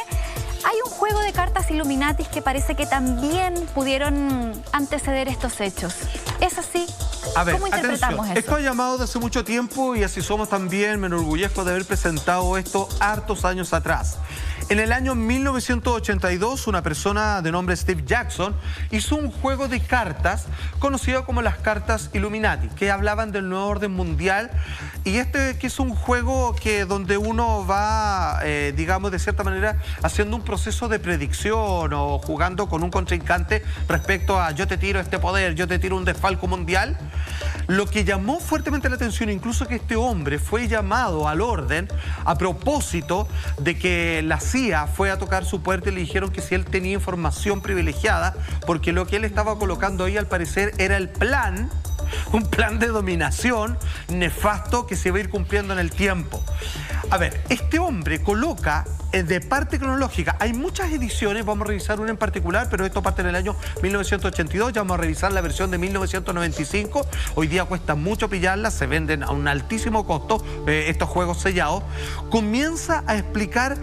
Speaker 3: Hay un juego de cartas Illuminatis que parece que también pudieron anteceder estos hechos. ¿Es así?
Speaker 2: A ver,
Speaker 3: ¿cómo interpretamos
Speaker 2: atención,
Speaker 3: eso?
Speaker 2: Esto ha llamado de hace mucho tiempo y así somos también. Me enorgullezco de haber presentado esto hartos años atrás. En el año 1982, una persona de nombre Steve Jackson hizo un juego de cartas conocido como las cartas Illuminati, que hablaban del nuevo orden mundial, y este que es un juego que donde uno va, digamos, de cierta manera haciendo un proceso de predicción o jugando con un contrincante respecto a yo te tiro este poder, yo te tiro un desfalco mundial. Lo que llamó fuertemente la atención, incluso que este hombre fue llamado al orden a propósito de que la CIA fue a tocar su puerta y le dijeron que si él tenía información privilegiada, porque lo que él estaba colocando ahí al parecer era el plan, un plan de dominación nefasto que se va a ir cumpliendo en el tiempo. A ver, este hombre coloca de parte cronológica, hay muchas ediciones, vamos a revisar una en particular, pero esto parte en el año 1982, ya vamos a revisar la versión de 1995, hoy día cuesta mucho pillarla, se venden a un altísimo costo estos juegos sellados. Comienza a explicar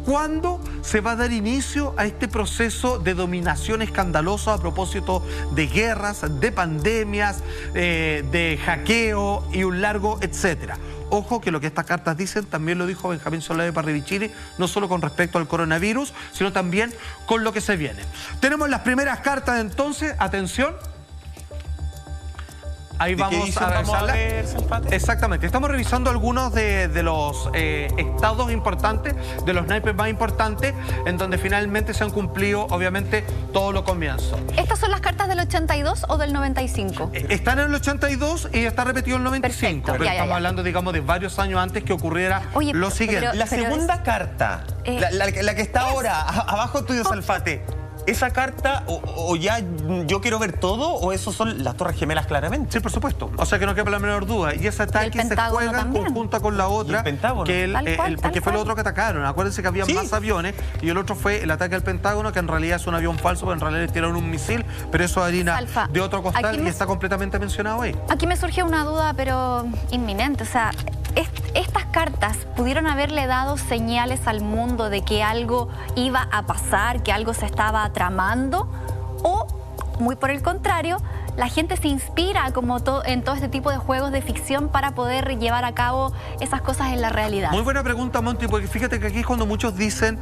Speaker 2: ¿cuándo se va a dar inicio a este proceso de dominación escandaloso a propósito de guerras, de pandemias, de hackeo y un largo etcétera? Ojo que lo que estas cartas dicen también lo dijo Benjamín Solá de Parravicini, no solo con respecto al coronavirus, sino también con lo que se viene. Tenemos las primeras cartas entonces, atención. Ahí vamos a revisarla. Exactamente, estamos revisando algunos de los estados importantes, de los naipes más importantes, en donde finalmente se han cumplido, obviamente, todos los comienzos.
Speaker 3: ¿Estas son las cartas del 82 o del 95?
Speaker 2: Están en el 82 y está repetido el 95.
Speaker 3: Perfecto,
Speaker 2: pero estamos hablando, digamos, de varios años antes que ocurriera lo siguiente.
Speaker 1: La segunda carta, la que está ahora, abajo tuyo, Salfate. esa carta o ya yo quiero ver todo o eso son las Torres Gemelas claramente?
Speaker 2: Sí, por supuesto. O sea que no quepa la menor duda. Y ese ataque se juega en conjunta con la otra.
Speaker 1: ¿Y el Pentágono?
Speaker 2: Porque fue el otro que atacaron. Acuérdense que había más aviones y el otro fue el ataque al Pentágono, que en realidad es un avión falso, pero en realidad le tiraron un misil, pero eso harina de otro costal y está completamente mencionado ahí.
Speaker 3: Aquí me surge una duda, pero inminente. O sea, estas cartas pudieron haberle dado señales al mundo de que algo iba a pasar, que algo se estaba tramando, o muy por el contrario, la gente se inspira como en todo este tipo de juegos de ficción para poder llevar a cabo esas cosas en la realidad.
Speaker 2: Muy buena pregunta, Monty, porque fíjate que aquí es cuando muchos dicen,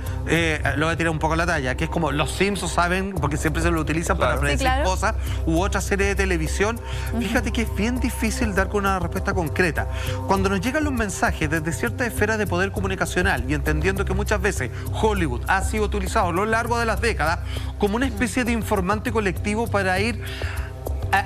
Speaker 2: lo voy a tirar un poco la talla, que es como los Simpsons, ¿saben? Porque siempre se lo utilizan para predecir cosas, u otra serie de televisión. Fíjate que es bien difícil dar con una respuesta concreta. Cuando nos llegan los mensajes desde cierta esfera de poder comunicacional y entendiendo que muchas veces Hollywood ha sido utilizado a lo largo de las décadas como una especie de informante colectivo para ir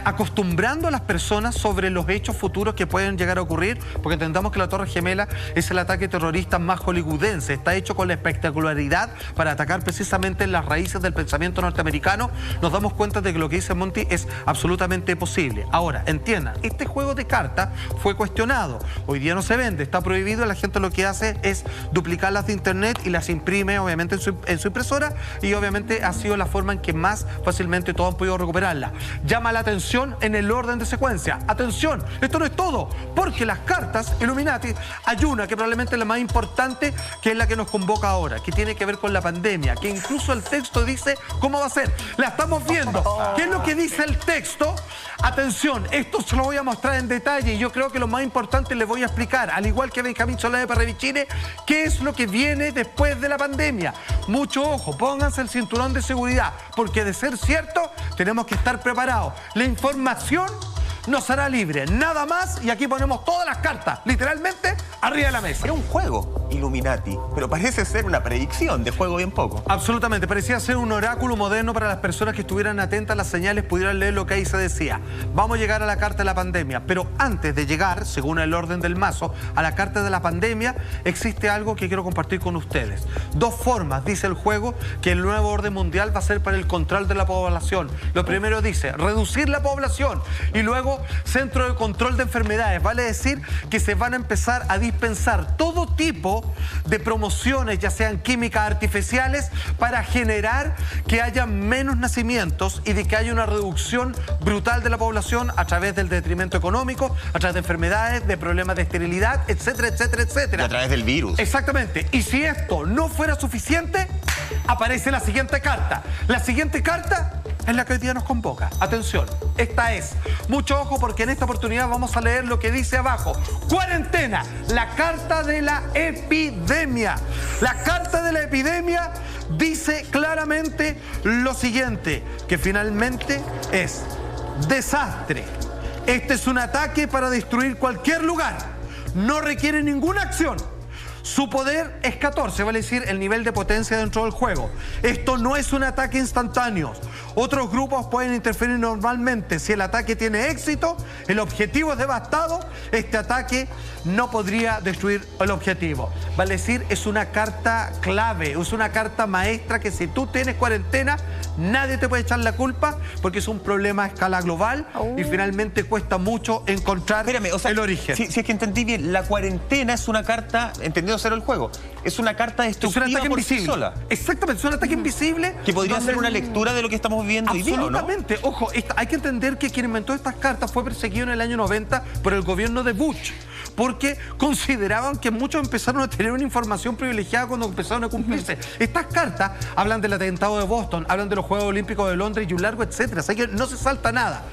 Speaker 2: acostumbrando a las personas sobre los hechos futuros que pueden llegar a ocurrir, porque entendamos que la Torre Gemela es el ataque terrorista más hollywoodense, está hecho con la espectacularidad para atacar precisamente en las raíces del pensamiento norteamericano. Nos damos cuenta de que lo que dice Monty es absolutamente posible. Ahora, entiendan, este juego de cartas fue cuestionado, hoy día no se vende, está prohibido, la gente lo que hace es duplicarlas de internet y las imprime obviamente en su impresora, y obviamente ha sido la forma en que más fácilmente todos han podido recuperarla. Llama la atención en el orden de secuencia. Atención, esto no es todo, porque las cartas Illuminati hay una que probablemente es la más importante, que es la que nos convoca ahora, que tiene que ver con la pandemia, que incluso el texto dice cómo va a ser. La estamos viendo. ¿Qué es lo que dice el texto? Atención, esto se lo voy a mostrar en detalle y yo creo que lo más importante les voy a explicar, al igual que Benjamín Solá de Parravicini, qué es lo que viene después de la pandemia. Mucho ojo, pónganse el cinturón de seguridad, porque de ser cierto, tenemos que estar preparados. La información nos hará libre, nada más, y aquí ponemos todas las cartas, literalmente, arriba de la mesa.
Speaker 1: Era un juego, Illuminati, pero parece ser una predicción de juego bien poco.
Speaker 2: Absolutamente, parecía ser un oráculo moderno para las personas que estuvieran atentas a las señales, pudieran leer lo que ahí se decía. Vamos a llegar a la carta de la pandemia, pero antes de llegar, según el orden del mazo, a la carta de la pandemia, existe algo que quiero compartir con ustedes. Dos formas, dice el juego, que el nuevo orden mundial va a ser para el control de la población. Lo primero dice, reducir la población, y luego centro de control de enfermedades, vale decir que se van a empezar a dispensar todo tipo de promociones, ya sean químicas artificiales, para generar que haya menos nacimientos y de que haya una reducción brutal de la población a través del detrimento económico, a través de enfermedades, de problemas de esterilidad, etcétera, etcétera, etcétera.
Speaker 1: Y a través del virus.
Speaker 2: Exactamente. Y si esto no fuera suficiente, aparece la siguiente carta. La siguiente carta es la que hoy día nos convoca. Atención, esta es. Mucho ojo, porque en esta oportunidad vamos a leer lo que dice abajo. Cuarentena, la carta de la epidemia. La carta de la epidemia dice claramente lo siguiente, que finalmente es desastre. Este es un ataque para destruir cualquier lugar. No requiere ninguna acción. Su poder es 14, vale decir el nivel de potencia dentro del juego. Esto no es un ataque instantáneo. Otros grupos pueden interferir normalmente. Si el ataque tiene éxito, el objetivo es devastado, este ataque no podría destruir el objetivo. Vale decir, es una carta clave, es una carta maestra que si tú tienes cuarentena, nadie te puede echar la culpa porque es un problema a escala global y finalmente cuesta mucho encontrar el origen.
Speaker 1: Si es que entendí bien, la cuarentena es una carta, entendido ser el juego, es una carta destructiva por sí sola.
Speaker 2: Exactamente, es un ataque invisible.
Speaker 1: Que podría ser una lectura de lo que estamos viviendo hoy día, ¿no?
Speaker 2: Absolutamente. Ojo, hay que entender que quien inventó estas cartas fue perseguido en el año 90 por el gobierno de Bush, porque consideraban que muchos empezaron a tener una información privilegiada cuando empezaron a cumplirse. Estas cartas hablan del atentado de Boston, hablan de los Juegos Olímpicos de Londres y un largo etcétera. Así que no se salta nada.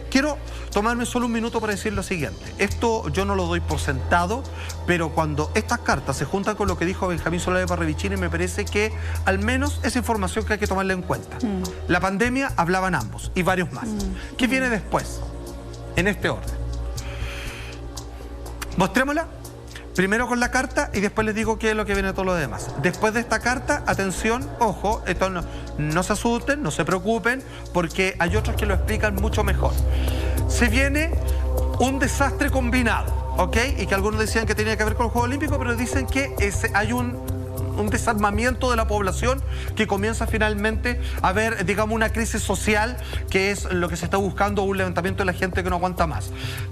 Speaker 2: Quiero tomarme solo un minuto para decir lo siguiente. Esto yo no lo doy por sentado, pero cuando estas cartas se juntan con lo que dijo Benjamín Solá de Parravicini, me parece que al menos es información que hay que tomarla en cuenta. La pandemia hablaban ambos y varios más. ¿Qué viene después? En este orden. Mostrémosla. Primero con la carta y después les digo qué es lo que viene todo lo demás. Después de esta carta, atención, ojo, esto no se asusten, no se preocupen, porque hay otros que lo explican mucho mejor. Se viene un desastre combinado, ¿ok? Y que algunos decían que tenía que ver con el Juego Olímpico, pero dicen que hay un un desarmamiento de la población que comienza finalmente a haber, digamos, una crisis social, que es lo que se está buscando, un levantamiento de la gente que no aguanta más.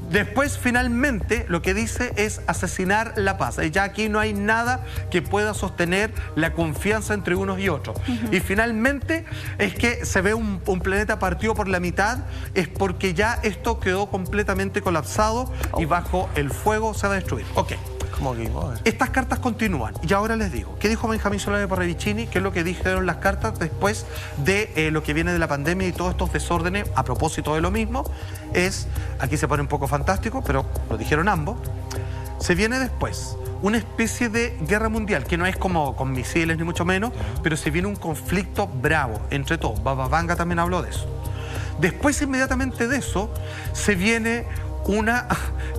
Speaker 2: Después, finalmente, lo que dice es asesinar la paz. Ya aquí no hay nada que pueda sostener la confianza entre unos y otros. Y finalmente es que se ve un planeta partido por la mitad, es porque ya esto quedó completamente colapsado y bajo el fuego se va a destruir. Ok. Estas cartas continúan. Y ahora les digo, ¿qué dijo Benjamín Solari Parravicini? ¿Qué es lo que dijeron las cartas después de lo que viene de la pandemia y todos estos desórdenes? A propósito de lo mismo, aquí se pone un poco fantástico, pero lo dijeron ambos, se viene después una especie de guerra mundial, que no es como con misiles ni mucho menos, pero se viene un conflicto bravo entre todos. Baba Vanga también habló de eso. Después, inmediatamente de eso, se viene una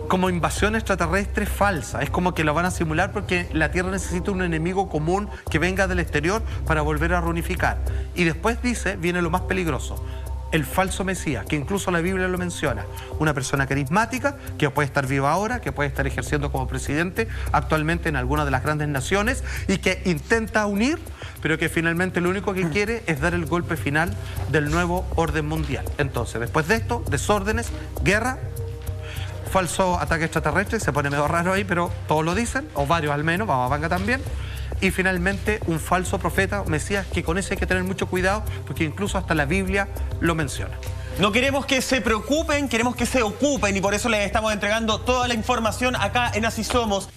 Speaker 2: como invasión extraterrestre falsa. Es como que lo van a simular porque la Tierra necesita un enemigo común que venga del exterior para volver a reunificar. Y después dice, viene lo más peligroso, el falso Mesías, que incluso la Biblia lo menciona. Una persona carismática que puede estar viva ahora, que puede estar ejerciendo como presidente actualmente en alguna de las grandes naciones y que intenta unir, pero que finalmente lo único que quiere es dar el golpe final del nuevo orden mundial. Entonces, después de esto, desórdenes, guerra, falso ataque extraterrestre, se pone medio raro ahí, pero todos lo dicen, o varios al menos, Baba Vanga también. Y finalmente un falso profeta, Mesías, que con ese hay que tener mucho cuidado, porque incluso hasta la Biblia lo menciona.
Speaker 1: No queremos que se preocupen, queremos que se ocupen, y por eso les estamos entregando toda la información acá en Así Somos.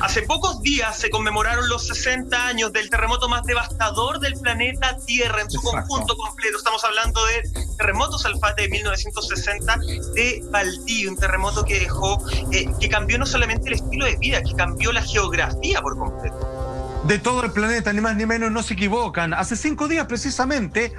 Speaker 1: Hace pocos días se conmemoraron los 60 años del terremoto más devastador del planeta Tierra en su conjunto completo. Estamos hablando de terremoto Salfate de 1960 de Valdivia, un terremoto que dejó, que cambió no solamente el estilo de vida, que cambió la geografía por completo.
Speaker 2: De todo el planeta, ni más ni menos, no se equivocan. Hace 5 días precisamente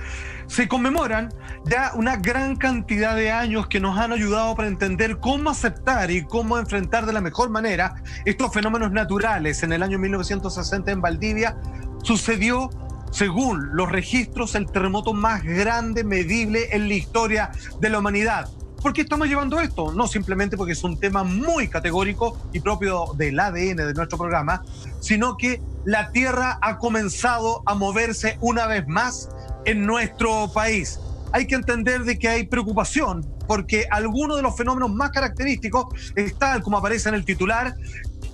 Speaker 2: se conmemoran ya una gran cantidad de años que nos han ayudado para entender cómo aceptar y cómo enfrentar de la mejor manera estos fenómenos naturales. En el año 1960 en Valdivia sucedió, según los registros, el terremoto más grande medible en la historia de la humanidad. ¿Por qué estamos llevando esto? No simplemente porque es un tema muy categórico y propio del ADN de nuestro programa, sino que la Tierra ha comenzado a moverse una vez más en nuestro país. Hay que entender de que hay preocupación porque algunos de los fenómenos más característicos están, como aparece en el titular,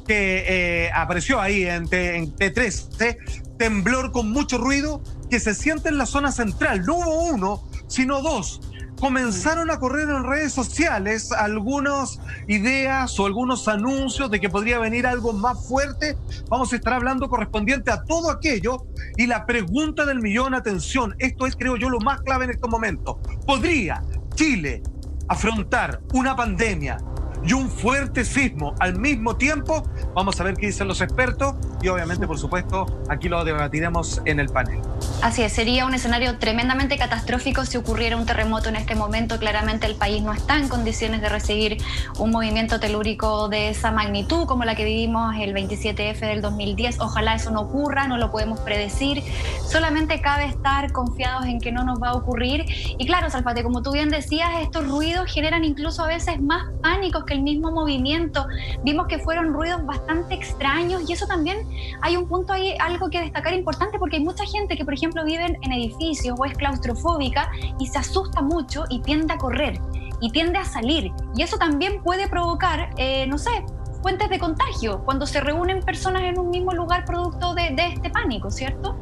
Speaker 2: que apareció ahí en T13, temblor con mucho ruido que se siente en la zona central. No hubo uno, sino dos. Comenzaron a correr en redes sociales algunas ideas o algunos anuncios de que podría venir algo más fuerte. Vamos a estar hablando correspondiente a todo aquello. Y la pregunta del millón, atención, esto es, creo yo, lo más clave en estos momentos. ¿Podría Chile afrontar una pandemia y un fuerte sismo al mismo tiempo? Vamos a ver qué dicen los expertos y obviamente, por supuesto, aquí lo debatiremos en el panel.
Speaker 3: Así es, sería un escenario tremendamente catastrófico si ocurriera un terremoto en este momento. Claramente el país no está en condiciones de recibir un movimiento telúrico de esa magnitud como la que vivimos el 27F del 2010. Ojalá eso no ocurra, no lo podemos predecir. Solamente cabe estar confiados en que no nos va a ocurrir. Y claro, Salfate, como tú bien decías, estos ruidos generan incluso a veces más pánicos que el mismo movimiento. Vimos que fueron ruidos bastante extraños y eso también hay un punto ahí, algo que destacar importante, porque hay mucha gente que, por ejemplo, viven en edificios o es claustrofóbica y se asusta mucho y tiende a correr y tiende a salir. Y eso también puede provocar, no sé, fuentes de contagio cuando se reúnen personas en un mismo lugar producto de este pánico, ¿cierto?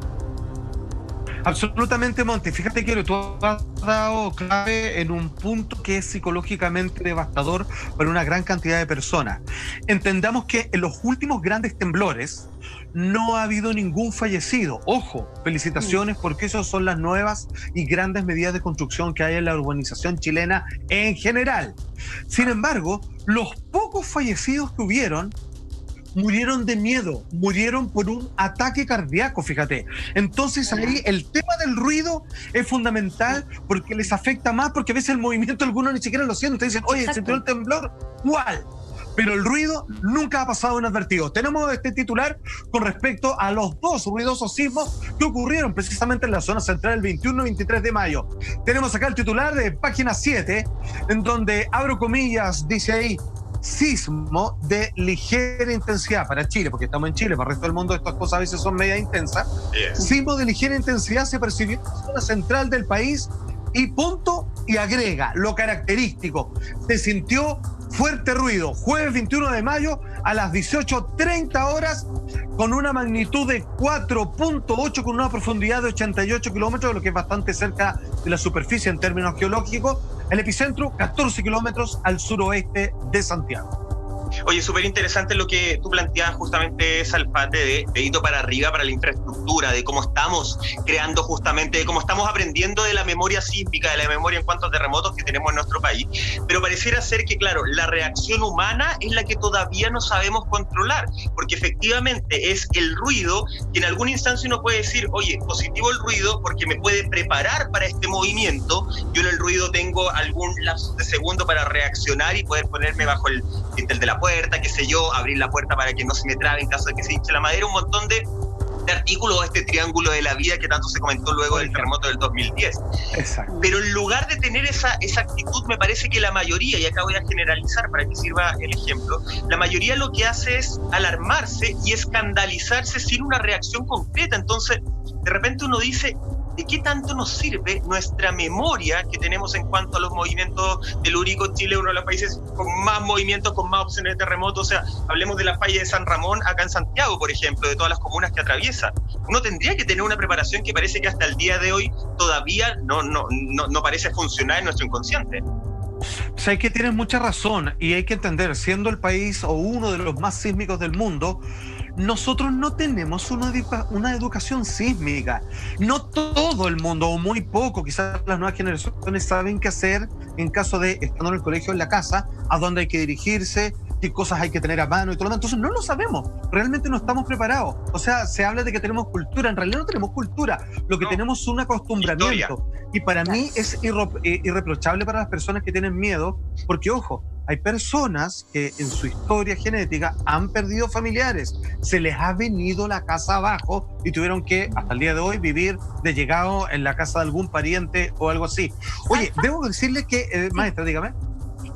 Speaker 2: Absolutamente, Monte. Fíjate que tú has dado clave en un punto que es psicológicamente devastador para una gran cantidad de personas. Entendamos que en los últimos grandes temblores no ha habido ningún fallecido. Ojo, felicitaciones, porque esas son las nuevas y grandes medidas de construcción que hay en la urbanización chilena en general. Sin embargo, los pocos fallecidos que hubieron murieron de miedo, murieron por un ataque cardíaco, fíjate. Entonces ahí el tema del ruido es fundamental porque les afecta más, porque a veces el movimiento algunos ni siquiera lo sienten, dicen, oye, se entró el temblor, ¿cuál? Pero el ruido nunca ha pasado inadvertido. Tenemos este titular con respecto a los dos ruidosos sismos que ocurrieron precisamente en la zona central el 21 y 23 de mayo. Tenemos acá el titular de página 7, en donde, abro comillas, dice ahí, sismo de ligera intensidad para Chile, porque estamos en Chile, para el resto del mundo estas cosas a veces son media intensas. Sismo de ligera intensidad se percibió en la zona central del país y punto, y agrega lo característico. Se sintió fuerte ruido, jueves 21 de mayo a las 18:30 horas, con una magnitud de 4.8, con una profundidad de 88 kilómetros, lo que es bastante cerca de la superficie en términos geológicos. El epicentro, 14 kilómetros al suroeste de Santiago.
Speaker 4: Oye, súper interesante lo que tú planteabas justamente, Salpate, de dedito para arriba para la infraestructura, de cómo estamos creando justamente, de cómo estamos aprendiendo de la memoria sísmica, de la memoria en cuanto a terremotos que tenemos en nuestro país. Pero pareciera ser que, claro, la reacción humana es la que todavía no sabemos controlar, porque efectivamente es el ruido que en alguna instancia uno puede decir, oye, positivo el ruido porque me puede preparar para este movimiento. Yo en el ruido tengo algún lapso de segundo para reaccionar y poder ponerme bajo el dintel de la puerta, qué sé yo, abrir la puerta para que no se me trabe en caso de que se hinche la madera, un montón de artículos, este triángulo de la vida que tanto se comentó luego del terremoto del 2010.
Speaker 2: Exacto.
Speaker 4: Pero en lugar de tener esa actitud, me parece que la mayoría, y acá voy a generalizar para que sirva el ejemplo, la mayoría lo que hace es alarmarse y escandalizarse sin una reacción concreta. Entonces, de repente uno dice, ¿de qué tanto nos sirve nuestra memoria que tenemos en cuanto a los movimientos telúricos? Chile es uno de los países con más movimientos, con más opciones de terremoto. O sea, hablemos de la falla de San Ramón acá en Santiago, por ejemplo, de todas las comunas que atraviesa. Uno tendría que tener una preparación que parece que hasta el día de hoy todavía no parece funcionar en nuestro inconsciente.
Speaker 2: Sabes que tienes mucha razón, y hay que entender, siendo el país o uno de los más sísmicos del mundo, nosotros no tenemos una educación sísmica. No todo el mundo, o muy poco, quizás las nuevas generaciones saben qué hacer en caso de estando en el colegio, en la casa, a dónde hay que dirigirse, qué cosas hay que tener a mano y todo lo demás. Entonces no lo sabemos, realmente no estamos preparados. O sea, se habla de que tenemos cultura, en realidad no tenemos cultura, lo que tenemos es un acostumbramiento. Historia. Y para mí es irreprochable para las personas que tienen miedo, porque ojo, hay personas que en su historia genética han perdido familiares, se les ha venido la casa abajo y tuvieron que, hasta el día de hoy, vivir de llegado en la casa de algún pariente o algo así. Oye, debo decirle que, maestra, dígame.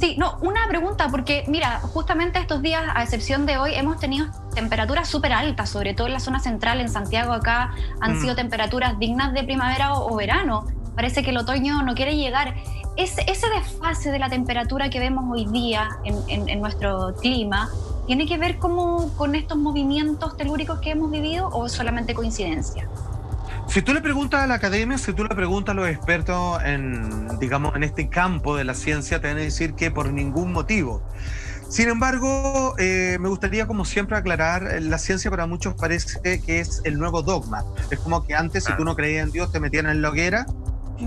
Speaker 3: Sí, no, una pregunta, porque mira, justamente estos días, a excepción de hoy, hemos tenido temperaturas súper altas, sobre todo en la zona central, en Santiago acá, han sido temperaturas dignas de primavera o verano. Parece que el otoño no quiere llegar. Ese desfase de la temperatura que vemos hoy día en nuestro clima, ¿tiene que ver con estos movimientos telúricos que hemos vivido o es solamente coincidencia?
Speaker 2: Si tú le preguntas a la academia, si tú le preguntas a los expertos digamos, en este campo de la ciencia, te van a decir que por ningún motivo. Sin embargo, me gustaría, como siempre, aclarar, la ciencia para muchos parece que es el nuevo dogma. Es como que antes, si tú no creías en Dios, te metían en la hoguera.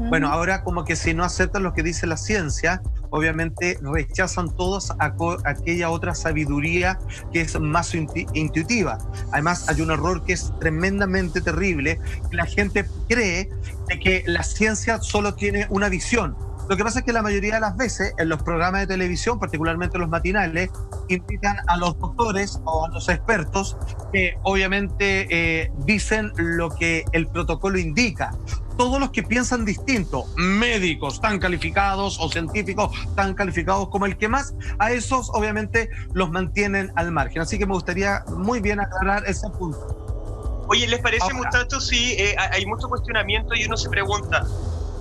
Speaker 2: Bueno, ahora como que si no aceptan lo que dice la ciencia, obviamente rechazan todos aquella otra sabiduría que es más intuitiva. Además, hay un error que es tremendamente terrible. La gente cree de que la ciencia solo tiene una visión. Lo que pasa es que la mayoría de las veces en los programas de televisión, particularmente los matinales, invitan a los doctores o a los expertos que obviamente dicen lo que el protocolo indica. Todos los que piensan distinto, médicos tan calificados o científicos tan calificados como el que más, a esos obviamente los mantienen al margen. Así que me gustaría muy bien aclarar ese punto.
Speaker 4: Oye, ¿les parece, muchachos? Sí, hay mucho cuestionamiento y uno se pregunta,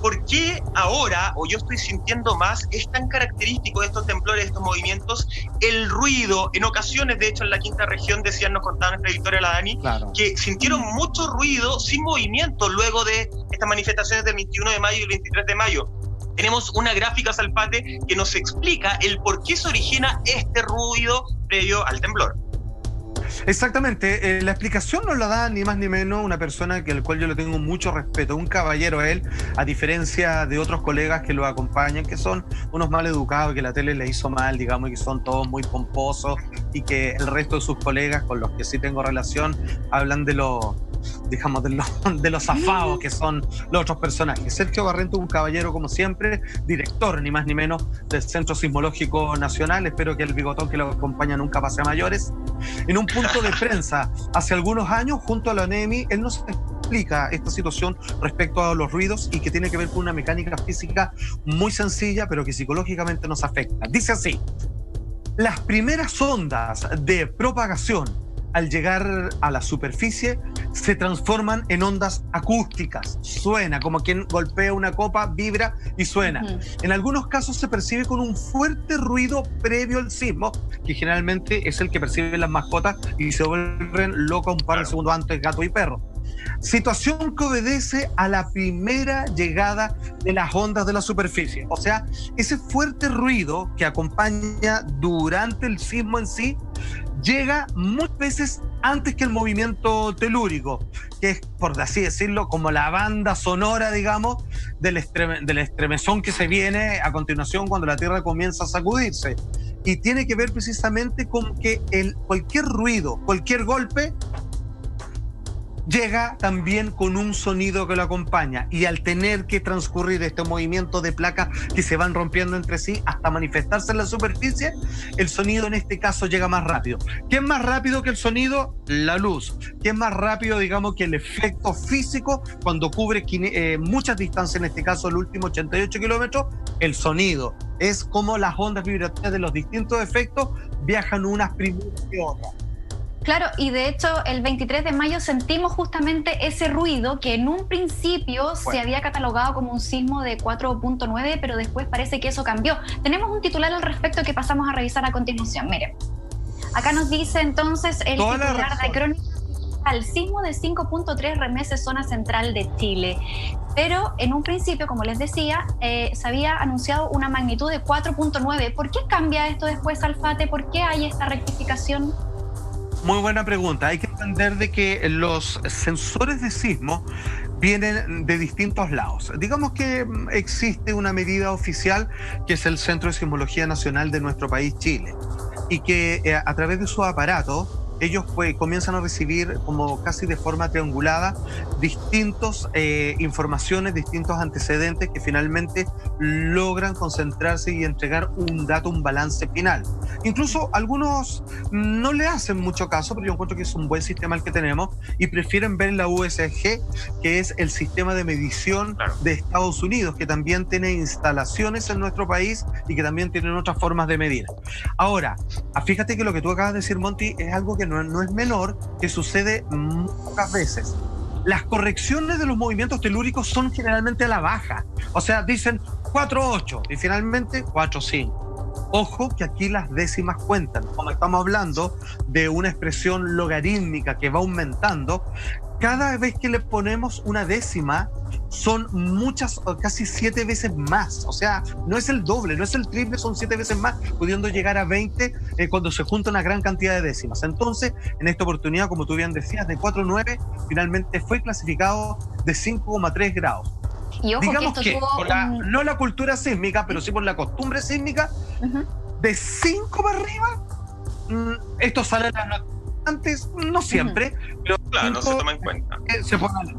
Speaker 4: ¿por qué ahora, o yo estoy sintiendo más, es tan característico de estos temblores, de estos movimientos, el ruido? En ocasiones, de hecho, en la quinta región, decían, nos contaba nuestra Victoria, la Dani, que sintieron mucho ruido sin movimiento luego de estas manifestaciones del 21 de mayo y el 23 de mayo. Tenemos una gráfica, Salpate, que nos explica el por qué se origina este ruido previo al temblor.
Speaker 2: Exactamente, la explicación nos la da ni más ni menos una persona al cual yo le tengo mucho respeto, un caballero él, a diferencia de otros colegas que lo acompañan, que son unos mal educados, que la tele le hizo mal, digamos, y que son todos muy pomposos, y que el resto de sus colegas con los que sí tengo relación hablan de los zafados que son los otros personajes. Sergio Barrento, un caballero como siempre, director ni más ni menos del Centro Sismológico Nacional, espero que el bigotón que lo acompaña nunca pase a mayores. En un punto de prensa hace algunos años junto a la ONEMI, él nos explica esta situación respecto a los ruidos y que tiene que ver con una mecánica física muy sencilla pero que psicológicamente nos afecta. Dice así: Las primeras ondas de propagación al llegar a la superficie se transforman en ondas acústicas. Suena como quien golpea una copa, vibra y suena. En algunos casos se percibe con un fuerte ruido previo al sismo, que generalmente es el que perciben las mascotas y se vuelven locas un par de segundos antes, gato y perro. Situación que obedece a la primera llegada de las ondas de la superficie. O sea, ese fuerte ruido que acompaña durante el sismo en sí llega muchas veces antes que el movimiento telúrico, que es, por así decirlo, como la banda sonora, digamos, del estremezón que se viene a continuación cuando la Tierra comienza a sacudirse. Y tiene que ver precisamente con que cualquier ruido, cualquier golpe, llega también con un sonido que lo acompaña, y al tener que transcurrir este movimiento de placas que se van rompiendo entre sí hasta manifestarse en la superficie, el sonido en este caso llega más rápido. ¿Qué es más rápido que el sonido? La luz. ¿Qué es más rápido, digamos, que el efecto físico cuando cubre muchas distancias, en este caso el último 88 kilómetros? El sonido. Es como las ondas vibratorias de los distintos efectos viajan unas primero que otras.
Speaker 3: Claro, y de hecho el 23 de mayo sentimos justamente ese ruido que en un principio se había catalogado como un sismo de 4.9, pero después parece que eso cambió. Tenemos un titular al respecto que pasamos a revisar a continuación. Miren, acá nos dice entonces el titular de Crónica: al sismo de 5.3 remece zona central de Chile. Pero en un principio, como les decía, se había anunciado una magnitud de 4.9. ¿Por qué cambia esto después, Alfate? ¿Por qué hay esta rectificación?
Speaker 2: Muy buena pregunta. Hay que entender de que los sensores de sismo vienen de distintos lados. Digamos que existe una medida oficial que es el Centro de Sismología Nacional de nuestro país, Chile, y que a través de su aparato ellos comienzan a recibir como casi de forma triangulada distintas informaciones, distintos antecedentes que finalmente logran concentrarse y entregar un dato, un balance final. Incluso algunos no le hacen mucho caso, pero yo encuentro que es un buen sistema el que tenemos y prefieren ver la USG, que es el sistema de medición de Estados Unidos, que también tiene instalaciones en nuestro país y que también tienen otras formas de medir. Ahora, fíjate que lo que tú acabas de decir, Monty, es algo que no es menor, que sucede pocas veces. Las correcciones de los movimientos telúricos son generalmente a la baja. O sea, dicen 4.8 y finalmente 4.5. Ojo que aquí las décimas cuentan. Como estamos hablando de una expresión logarítmica que va aumentando, cada vez que le ponemos una décima son muchas, casi 7 veces más. O sea, no es el doble, no es el triple, son 7 veces más, pudiendo llegar a 20 cuando se junta una gran cantidad de décimas. Entonces, en esta oportunidad, como tú bien decías, de 4.9, finalmente fue clasificado de 5,3 grados.
Speaker 3: Y ojo,
Speaker 2: digamos
Speaker 3: que esto tuvo
Speaker 2: no la cultura sísmica, pero sí por la costumbre sísmica, de 5 para arriba, esto sale en las noticias. Antes, no siempre, pero
Speaker 4: claro, no se toma en cuenta.
Speaker 2: Se pone.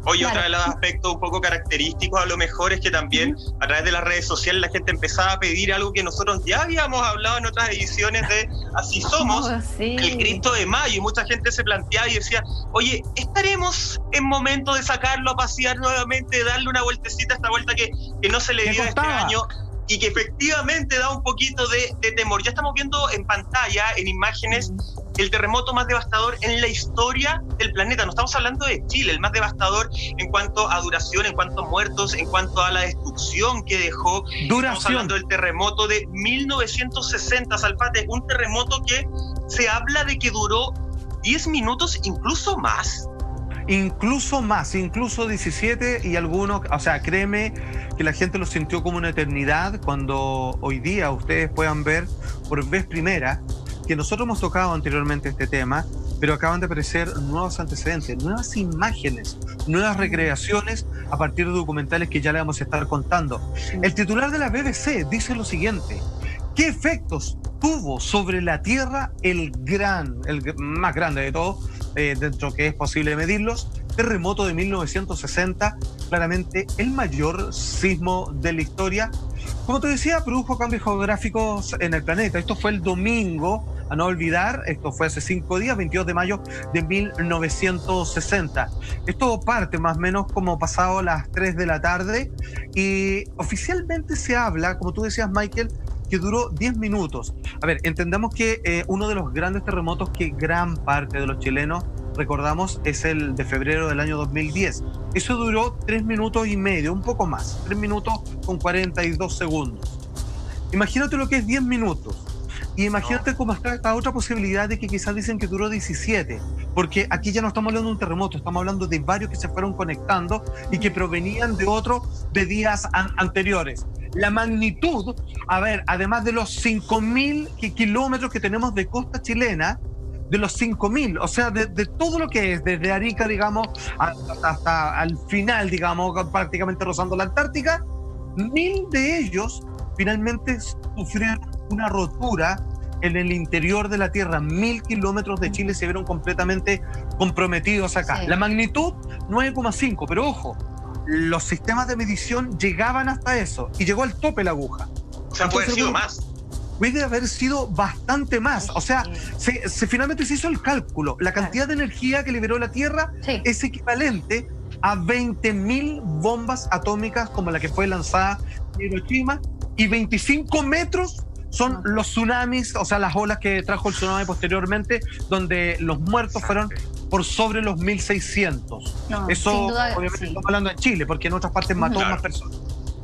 Speaker 4: Oye,
Speaker 3: Claro.
Speaker 4: otra de los aspectos un poco característicos a lo mejor es que también a través de las redes sociales la gente empezaba a pedir algo que nosotros ya habíamos hablado en otras ediciones de Así Somos,
Speaker 3: sí.
Speaker 4: el Cristo de Mayo, y mucha gente se planteaba y decía, oye, ¿estaremos en momento de sacarlo a pasear nuevamente, de darle una vueltecita a esta vuelta que no se le dio este año? Y que efectivamente da un poquito de temor. Ya estamos viendo en pantalla, en imágenes, el terremoto más devastador en la historia del planeta. No estamos hablando de Chile, el más devastador en cuanto a duración, en cuanto a muertos, en cuanto a la destrucción que dejó. Estamos hablando del terremoto de 1960, Salfate, un terremoto que se habla de que duró 10 minutos, incluso más.
Speaker 2: Incluso más, incluso 17, y algunos, o sea, créeme que la gente lo sintió como una eternidad cuando hoy día ustedes puedan ver por vez primera que nosotros hemos tocado anteriormente este tema, pero acaban de aparecer nuevos antecedentes, nuevas imágenes, nuevas recreaciones a partir de documentales que ya le vamos a estar contando. El titular de la BBC dice lo siguiente: ¿qué efectos tuvo sobre la Tierra el más grande de todos, dentro que es posible medirlos, terremoto de 1960, claramente el mayor sismo de la historia? Como te decía, produjo cambios geográficos en el planeta. Esto fue el domingo, a no olvidar, esto fue hace 5 días, 22 de mayo de 1960. Esto parte más o menos como pasado las 3 de la tarde y oficialmente se habla, como tú decías, Michael, que duró 10 minutos. A ver, entendamos que uno de los grandes terremotos que gran parte de los chilenos recordamos es el de febrero del año 2010. Eso duró 3 minutos y medio, un poco más, 3 minutos con 42 segundos. Imagínate lo que es 10 minutos. Y imagínate cómo está esta otra posibilidad de que quizás dicen que duró 17, porque aquí ya no estamos hablando de un terremoto, estamos hablando de varios que se fueron conectando y que provenían de días anteriores. La magnitud, a ver, además de los 5.000 kilómetros que tenemos de costa chilena, de los 5.000, o sea, de todo lo que es, desde Arica, digamos, hasta al final, digamos, prácticamente rozando la Antártica, 1.000 de ellos finalmente sufrieron una rotura en el interior de la Tierra. 1.000 kilómetros de Chile se vieron completamente comprometidos acá. Sí. La magnitud 9,5, pero ojo, los sistemas de medición llegaban hasta eso y llegó al tope la aguja.
Speaker 4: O sea, puede haber sido más.
Speaker 2: Puede haber sido bastante más. O sea, finalmente se hizo el cálculo. La cantidad de energía que liberó la Tierra es equivalente a 20.000 bombas atómicas como la que fue lanzada en Hiroshima, y 25 metros son los tsunamis, o sea, las olas que trajo el tsunami posteriormente, donde los muertos fueron por sobre los 1.600. Eso, sin duda, obviamente, estamos hablando en Chile, porque en otras partes mató más personas.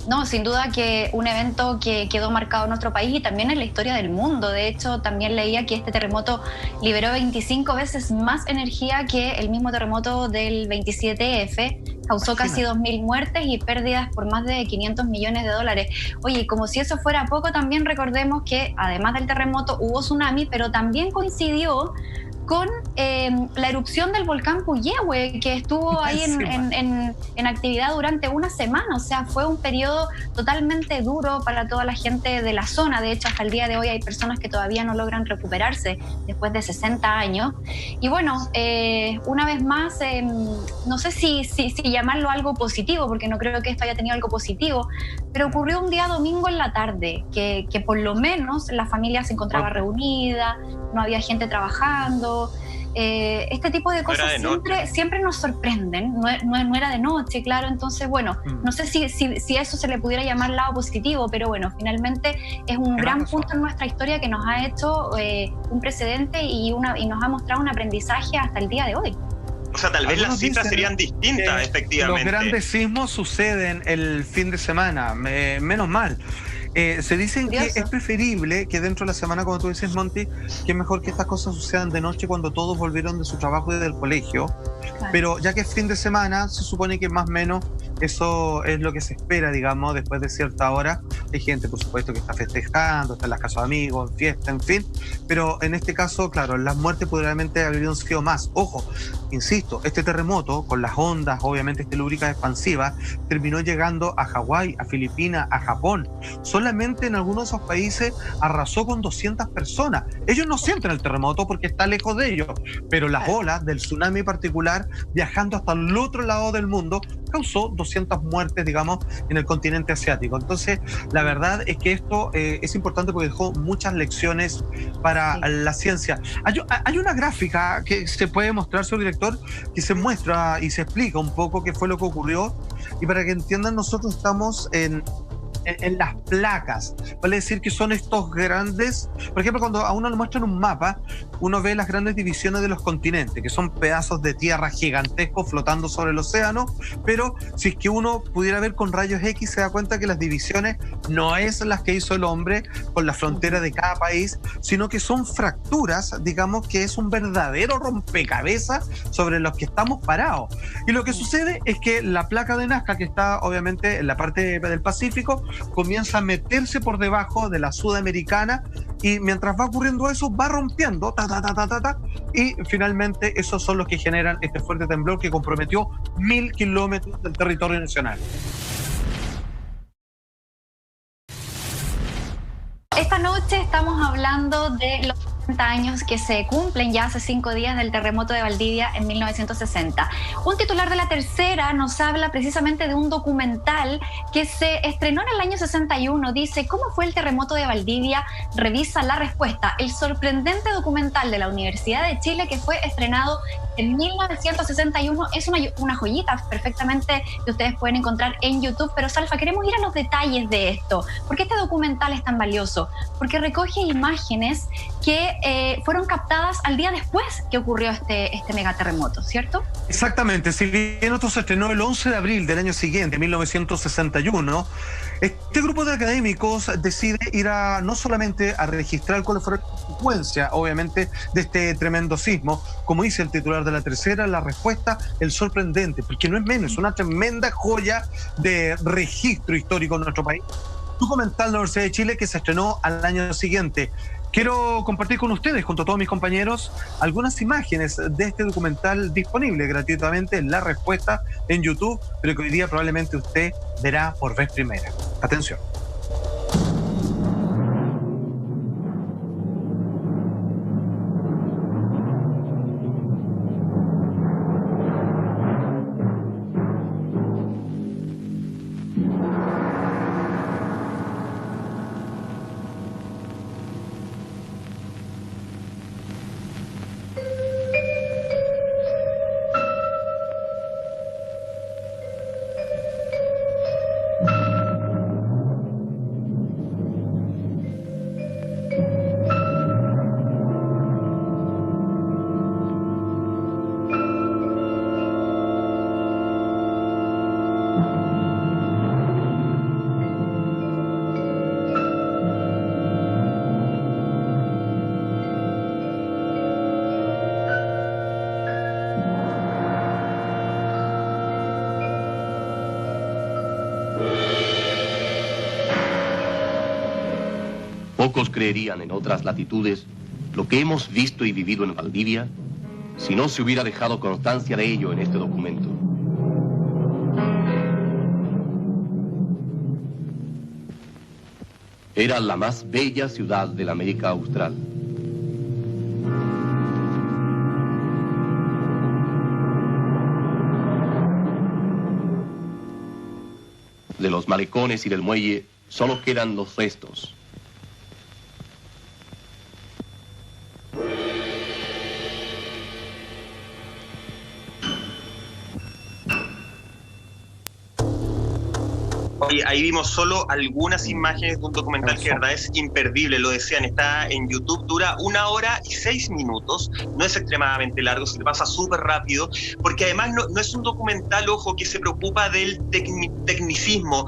Speaker 3: No, sin duda que un evento que quedó marcado en nuestro país y también en la historia del mundo. De hecho, también leía que este terremoto liberó 25 veces más energía que el mismo terremoto del 27F. Causó casi 2.000 muertes y pérdidas por más de 500 millones de dólares. Oye, como si eso fuera poco, también recordemos que además del terremoto hubo tsunami, pero también coincidió con la erupción del volcán Puyehue, que estuvo ahí en actividad durante una semana. O sea, fue un periodo totalmente duro para toda la gente de la zona. De hecho, hasta el día de hoy hay personas que todavía no logran recuperarse después de 60 años. Y bueno, una vez más, no sé si llamarlo algo positivo, porque no creo que esto haya tenido algo positivo, pero ocurrió un día domingo en la tarde, que por lo menos la familia se encontraba reunida, no había gente trabajando. Este tipo de cosas siempre nos sorprenden. No era de noche, claro. Entonces, bueno, no sé si eso se le pudiera llamar lado positivo, pero bueno, finalmente es un gran punto en nuestra historia que nos ha hecho un precedente y nos ha mostrado un aprendizaje hasta el día de hoy.
Speaker 4: O sea, tal vez las cifras serían distintas, efectivamente.
Speaker 2: Los grandes sismos suceden el fin de semana, menos mal. Se dicen que es preferible que dentro de la semana, como tú dices, Monty, que es mejor que estas cosas sucedan de noche cuando todos volvieron de su trabajo y del colegio. Claro. Pero ya que es fin de semana, se supone que más o menos eso es lo que se espera, digamos, después de cierta hora. Hay gente, por supuesto, que está festejando, está en las casas de amigos, en fiesta, en fin. Pero en este caso, claro, las muertes probablemente habrían sido más. Ojo, insisto, este terremoto, con las ondas, obviamente telúricas expansivas, terminó llegando a Hawái, a Filipinas, a Japón. Solamente en algunos de esos países arrasó con 200 personas. Ellos no sienten el terremoto porque está lejos de ellos, pero las olas del tsunami particular, viajando hasta el otro lado del mundo, causó 200 muertes, digamos, en el continente asiático. Entonces, la verdad es que esto es importante porque dejó muchas lecciones para la ciencia. Hay una gráfica que se puede mostrar, señor director, que se muestra y se explica un poco qué fue lo que ocurrió, y para que entiendan, nosotros estamos en las placas, vale decir que son estos grandes, por ejemplo, cuando a uno le muestran un mapa, uno ve las grandes divisiones de los continentes, que son pedazos de tierra gigantescos flotando sobre el océano, pero si es que uno pudiera ver con rayos X, se da cuenta que las divisiones no es las que hizo el hombre con la frontera de cada país, sino que son fracturas, digamos, que es un verdadero rompecabezas sobre los que estamos parados. Y lo que sucede es que la placa de Nazca, que está obviamente en la parte del Pacífico, comienza a meterse por debajo de la sudamericana, y mientras va ocurriendo eso va rompiendo y finalmente esos son los que generan este fuerte temblor que comprometió 1.000 kilómetros del territorio nacional.
Speaker 3: Esta noche estamos hablando de los 60 años que se cumplen ya hace 5 días del terremoto de Valdivia en 1960. Un titular de La Tercera nos habla precisamente de un documental que se estrenó en el año 61. Dice: ¿cómo fue el terremoto de Valdivia? Revisa la respuesta. El sorprendente documental de la Universidad de Chile que fue estrenado en 1961 es una joyita perfectamente que ustedes pueden encontrar en YouTube. Pero Salfa, queremos ir a los detalles de esto. ¿Por qué este documental es tan valioso? Porque recoge imágenes que fueron captadas al día después que ocurrió este megaterremoto, ¿cierto?
Speaker 2: Exactamente. Si bien esto se estrenó el 11 de abril del año siguiente, 1961, este grupo de académicos decide ir no solamente a registrar cuáles fueron las consecuencias, obviamente, de este tremendo sismo, como dice el titular de La Tercera, la respuesta, el sorprendente, porque no es menos, es una tremenda joya de registro histórico en nuestro país. Documental de la Universidad de Chile que se estrenó al año siguiente. Quiero compartir con ustedes, junto a todos mis compañeros, algunas imágenes de este documental disponible gratuitamente en La Respuesta en YouTube, pero que hoy día probablemente usted verá por vez primera. Atención.
Speaker 5: Pocos creerían en otras latitudes lo que hemos visto y vivido en Valdivia si no se hubiera dejado constancia de ello en este documento. Era la más bella ciudad de la América Austral. De los malecones y del muelle solo quedan los restos.
Speaker 4: Oye, ahí vimos solo algunas imágenes de un documental que de verdad es imperdible, lo decían, está en YouTube, dura 1 hora y 6 minutos, no es extremadamente largo, se te pasa súper rápido, porque además no es un documental, ojo, que se preocupa del tecnicismo,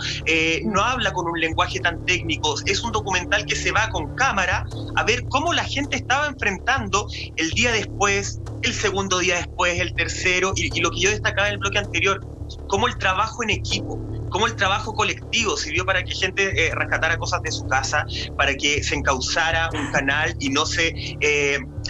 Speaker 4: no habla con un lenguaje tan técnico, es un documental que se va con cámara a ver cómo la gente estaba enfrentando el día después, el segundo día después, el tercero, y lo que yo destacaba en el bloque anterior, cómo el trabajo en equipo, cómo el trabajo colectivo sirvió para que gente rescatara cosas de su casa, para que se encauzara un canal y no se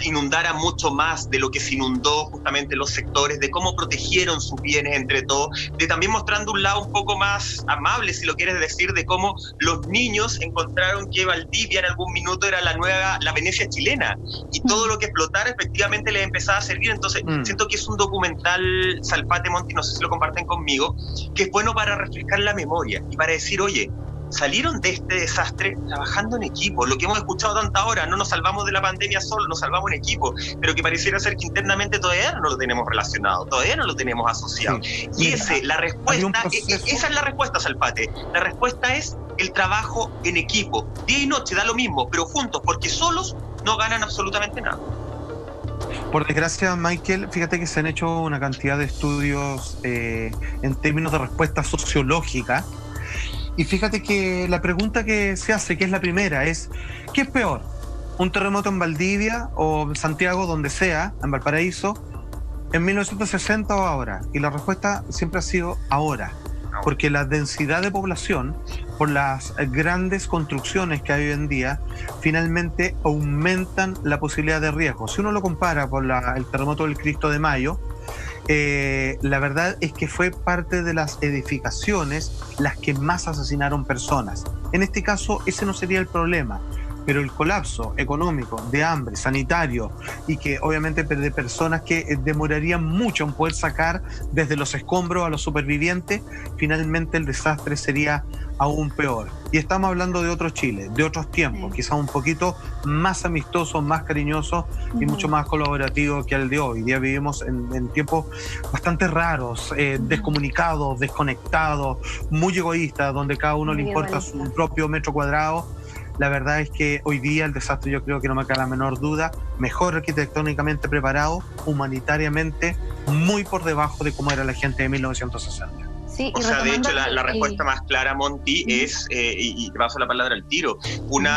Speaker 4: inundara mucho más de lo que se inundó justamente los sectores, de cómo protegieron sus bienes entre todos, de también mostrando un lado un poco más amable, si lo quieres decir, de cómo los niños encontraron que Valdivia en algún minuto era la Venecia chilena, y todo lo que explotara efectivamente les empezaba a servir. Entonces siento que es un documental, Salfate, Monti, no sé si lo comparten conmigo, que es bueno para refrescar la memoria y para decir, oye, salieron de este desastre trabajando en equipo, lo que hemos escuchado tanta hora, no nos salvamos de la pandemia solo, nos salvamos en equipo, pero que pareciera ser que internamente todavía no lo tenemos relacionado, todavía no lo tenemos asociado. Sí. Y esa es la respuesta, Salfate, la respuesta es el trabajo en equipo, día y noche, da lo mismo, pero juntos, porque solos no ganan absolutamente nada.
Speaker 2: Por desgracia, Michael, fíjate que se han hecho una cantidad de estudios en términos de respuesta sociológica, y fíjate que la pregunta que se hace, que es la primera, es ¿qué es peor? ¿Un terremoto en Valdivia o en Santiago, donde sea, en Valparaíso, en 1960 o ahora? Y la respuesta siempre ha sido ahora, porque la densidad de población, por las grandes construcciones que hay hoy en día, finalmente aumentan la posibilidad de riesgo. Si uno lo compara con el terremoto del Cristo de Mayo, la verdad es que fue parte de las edificaciones las que más asesinaron personas. En este caso, ese no sería el problema. pero el colapso económico, de hambre, sanitario, y que obviamente de personas que demorarían mucho en poder sacar desde los escombros a los supervivientes, finalmente el desastre sería aún peor. Y estamos hablando de otro Chile, de otros tiempos, quizás un poquito más amistosos, más cariñosos y mucho más colaborativos que el de hoy. Hoy día vivimos en tiempos bastante raros, descomunicados, desconectados, muy egoístas, donde cada uno le importa su propio metro cuadrado. La verdad es que hoy día el desastre, yo creo que no me cabe la menor duda, mejor arquitectónicamente preparado, humanitariamente muy por debajo de cómo era la gente de 1960.
Speaker 3: Sí,
Speaker 4: o sea, de hecho, la respuesta más clara, Monty, es, y te paso la palabra al tiro,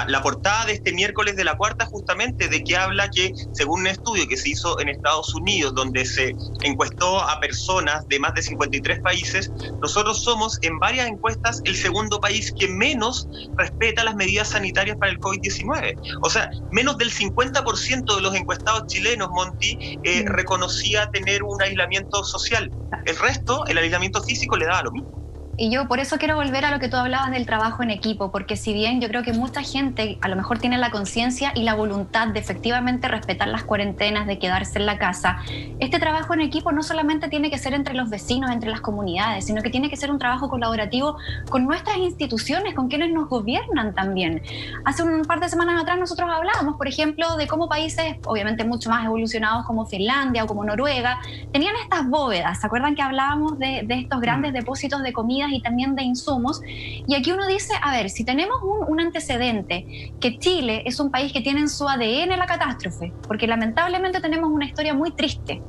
Speaker 4: la portada de este miércoles de La Cuarta, justamente, de que habla que, según un estudio que se hizo en Estados Unidos, donde se encuestó a personas de más de 53 países, nosotros somos, en varias encuestas, el segundo país que menos respeta las medidas sanitarias para el COVID-19. O sea, menos del 50% de los encuestados chilenos, Monty, reconocía tener un aislamiento social. El resto, el aislamiento físico, le daba lo mismo.
Speaker 3: Y yo por eso quiero volver a lo que tú hablabas del trabajo en equipo, porque si bien yo creo que mucha gente a lo mejor tiene la conciencia y la voluntad de efectivamente respetar las cuarentenas, de quedarse en la casa, este trabajo en equipo no solamente tiene que ser entre los vecinos, entre las comunidades, sino que tiene que ser un trabajo colaborativo con nuestras instituciones, con quienes nos gobiernan también. Hace un par de semanas atrás nosotros hablábamos, por ejemplo, de cómo países, obviamente mucho más evolucionados como Finlandia o como Noruega, tenían estas bóvedas. ¿Se acuerdan que hablábamos de estos grandes depósitos de comida y también de insumos? Y aquí uno dice, a ver, si tenemos un antecedente, que Chile es un país que tiene en su ADN la catástrofe, porque lamentablemente tenemos una historia muy triste,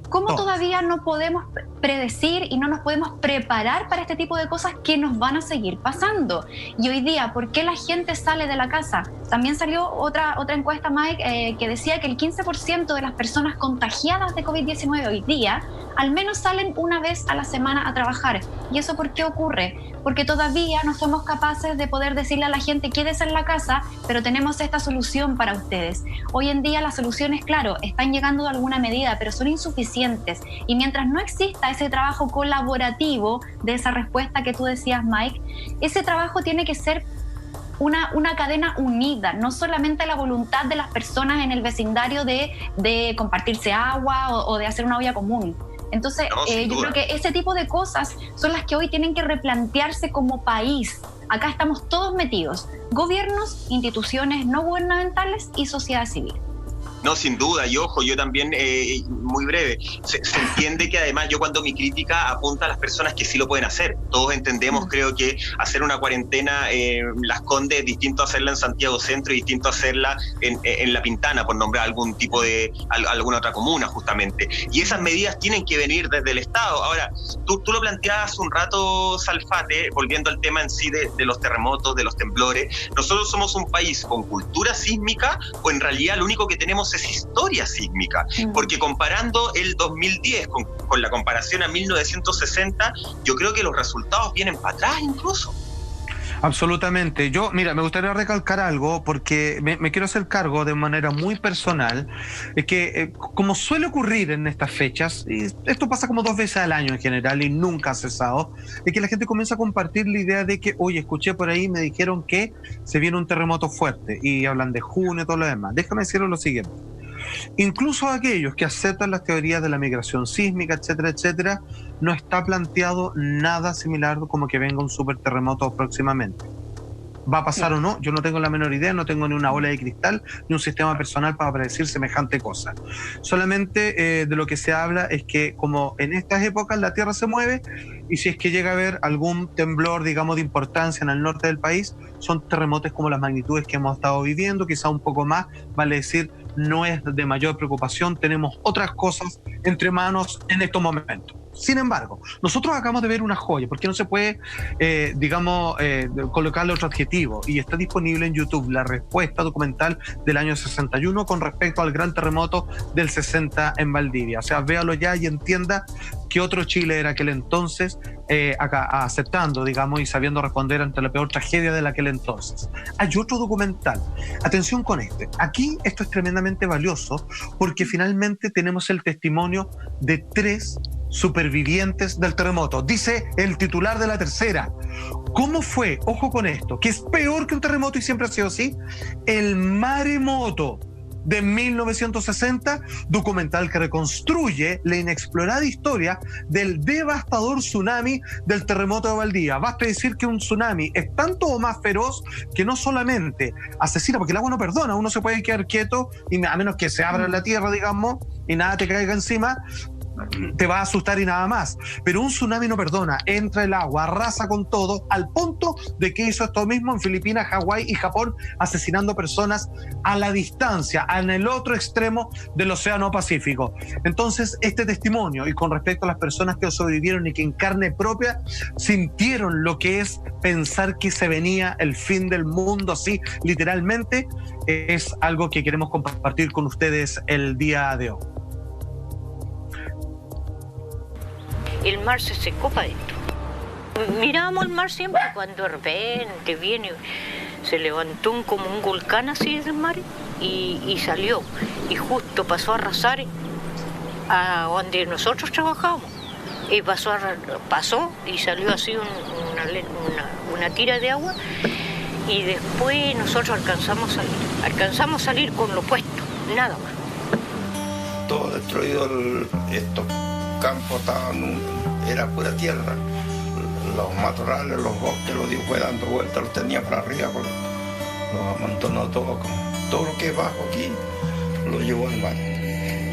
Speaker 3: ¿cómo todavía no podemos predecir y no nos podemos preparar para este tipo de cosas que nos van a seguir pasando? Y hoy día, ¿por qué la gente sale de la casa? También salió otra encuesta, Mike, que decía que el 15% de las personas contagiadas de COVID-19 hoy día al menos salen una vez a la semana a trabajar. ¿Y eso por qué ocurre? Porque todavía no somos capaces de poder decirle a la gente, quédese en la casa, pero tenemos esta solución para ustedes. Hoy en día las soluciones, claro, están llegando de alguna medida, pero son insuficientes. Y mientras no exista ese trabajo colaborativo de esa respuesta que tú decías, Mike, ese trabajo tiene que ser una cadena unida, no solamente la voluntad de las personas en el vecindario de compartirse agua o de hacer una olla común. Entonces, yo creo que ese tipo de cosas son las que hoy tienen que replantearse como país. Acá estamos todos metidos, gobiernos, instituciones no gubernamentales y sociedad civil.
Speaker 4: No, sin duda, y ojo, yo también, muy breve, se entiende que además yo cuando mi crítica apunta a las personas que sí lo pueden hacer. Todos entendemos, creo que hacer una cuarentena en Las Condes es distinto a hacerla en Santiago Centro y distinto a hacerla en La Pintana, por nombrar algún tipo de, alguna otra comuna justamente. Y esas medidas tienen que venir desde el Estado. Ahora, tú lo planteabas hace un rato, Salfate, volviendo al tema en sí de los terremotos, de los temblores. Nosotros somos un país con cultura sísmica, o en realidad lo único que tenemos es historia sísmica, porque comparando el 2010 con la comparación a 1960, yo creo que los resultados vienen para atrás incluso.
Speaker 2: Absolutamente. Yo, mira, me gustaría recalcar algo porque me quiero hacer cargo de manera muy personal, es que como suele ocurrir en estas fechas, y esto pasa como 2 veces al año en general y nunca ha cesado, es que la gente comienza a compartir la idea de que, oye, escuché por ahí, me dijeron que se viene un terremoto fuerte y hablan de junio y todo lo demás. Déjame decirles lo siguiente. Incluso aquellos que aceptan las teorías de la migración sísmica, etcétera, etcétera, no está planteado nada similar como que venga un superterremoto próximamente. ¿Va a pasar o no? Yo no tengo la menor idea, no tengo ni una bola de cristal, ni un sistema personal para predecir semejante cosa. Solamente de lo que se habla es que como en estas épocas la Tierra se mueve y si es que llega a haber algún temblor, digamos, de importancia en el norte del país, son terremotos como las magnitudes que hemos estado viviendo, quizá un poco más, vale decir, no es de mayor preocupación, tenemos otras cosas entre manos en estos momentos. Sin embargo, nosotros acabamos de ver una joya, porque no se puede, colocarle otro adjetivo, y está disponible en YouTube la respuesta documental del año 61 con respecto al gran terremoto del 60 en Valdivia. O sea, véalo ya y entienda que otro Chile era aquel entonces, aceptando, digamos, y sabiendo responder ante la peor tragedia de aquel entonces. Hay otro documental. Atención con este. Aquí esto es tremendamente valioso porque finalmente tenemos el testimonio de 3 supervivientes del terremoto. Dice el titular de La Tercera. ¿Cómo fue? Ojo con esto, que es peor que un terremoto y siempre ha sido así. El maremoto de 1960, documental que reconstruye la inexplorada historia del devastador tsunami del terremoto de Valdivia. Basta decir que un tsunami es tanto o más feroz que no solamente asesina, porque el agua no perdona, uno se puede quedar quieto y a menos que se abra la tierra, digamos, y nada te caiga encima, te va a asustar y nada más. Pero un tsunami no perdona, entra el agua, arrasa con todo, al punto de que hizo esto mismo en Filipinas, Hawái y Japón, asesinando personas a la distancia, en el otro extremo del Océano Pacífico. Entonces, este testimonio, y con respecto a las personas que sobrevivieron y que en carne propia sintieron lo que es pensar que se venía el fin del mundo, así literalmente, es algo que queremos compartir con ustedes el día de hoy.
Speaker 6: El mar se secó para adentro. Mirábamos el mar siempre cuando de repente viene, se levantó como un volcán así del mar y salió. Y justo pasó a arrasar a donde nosotros trabajábamos. Y pasó y salió así una tira de agua. Y después nosotros alcanzamos a salir con lo puesto, nada más.
Speaker 7: Todo destruido, estos campos era pura tierra. Los matorrales, los bosques, los dio fue dando vueltas, los tenía para arriba, los amontonó todo lo que es bajo aquí lo llevó el mar.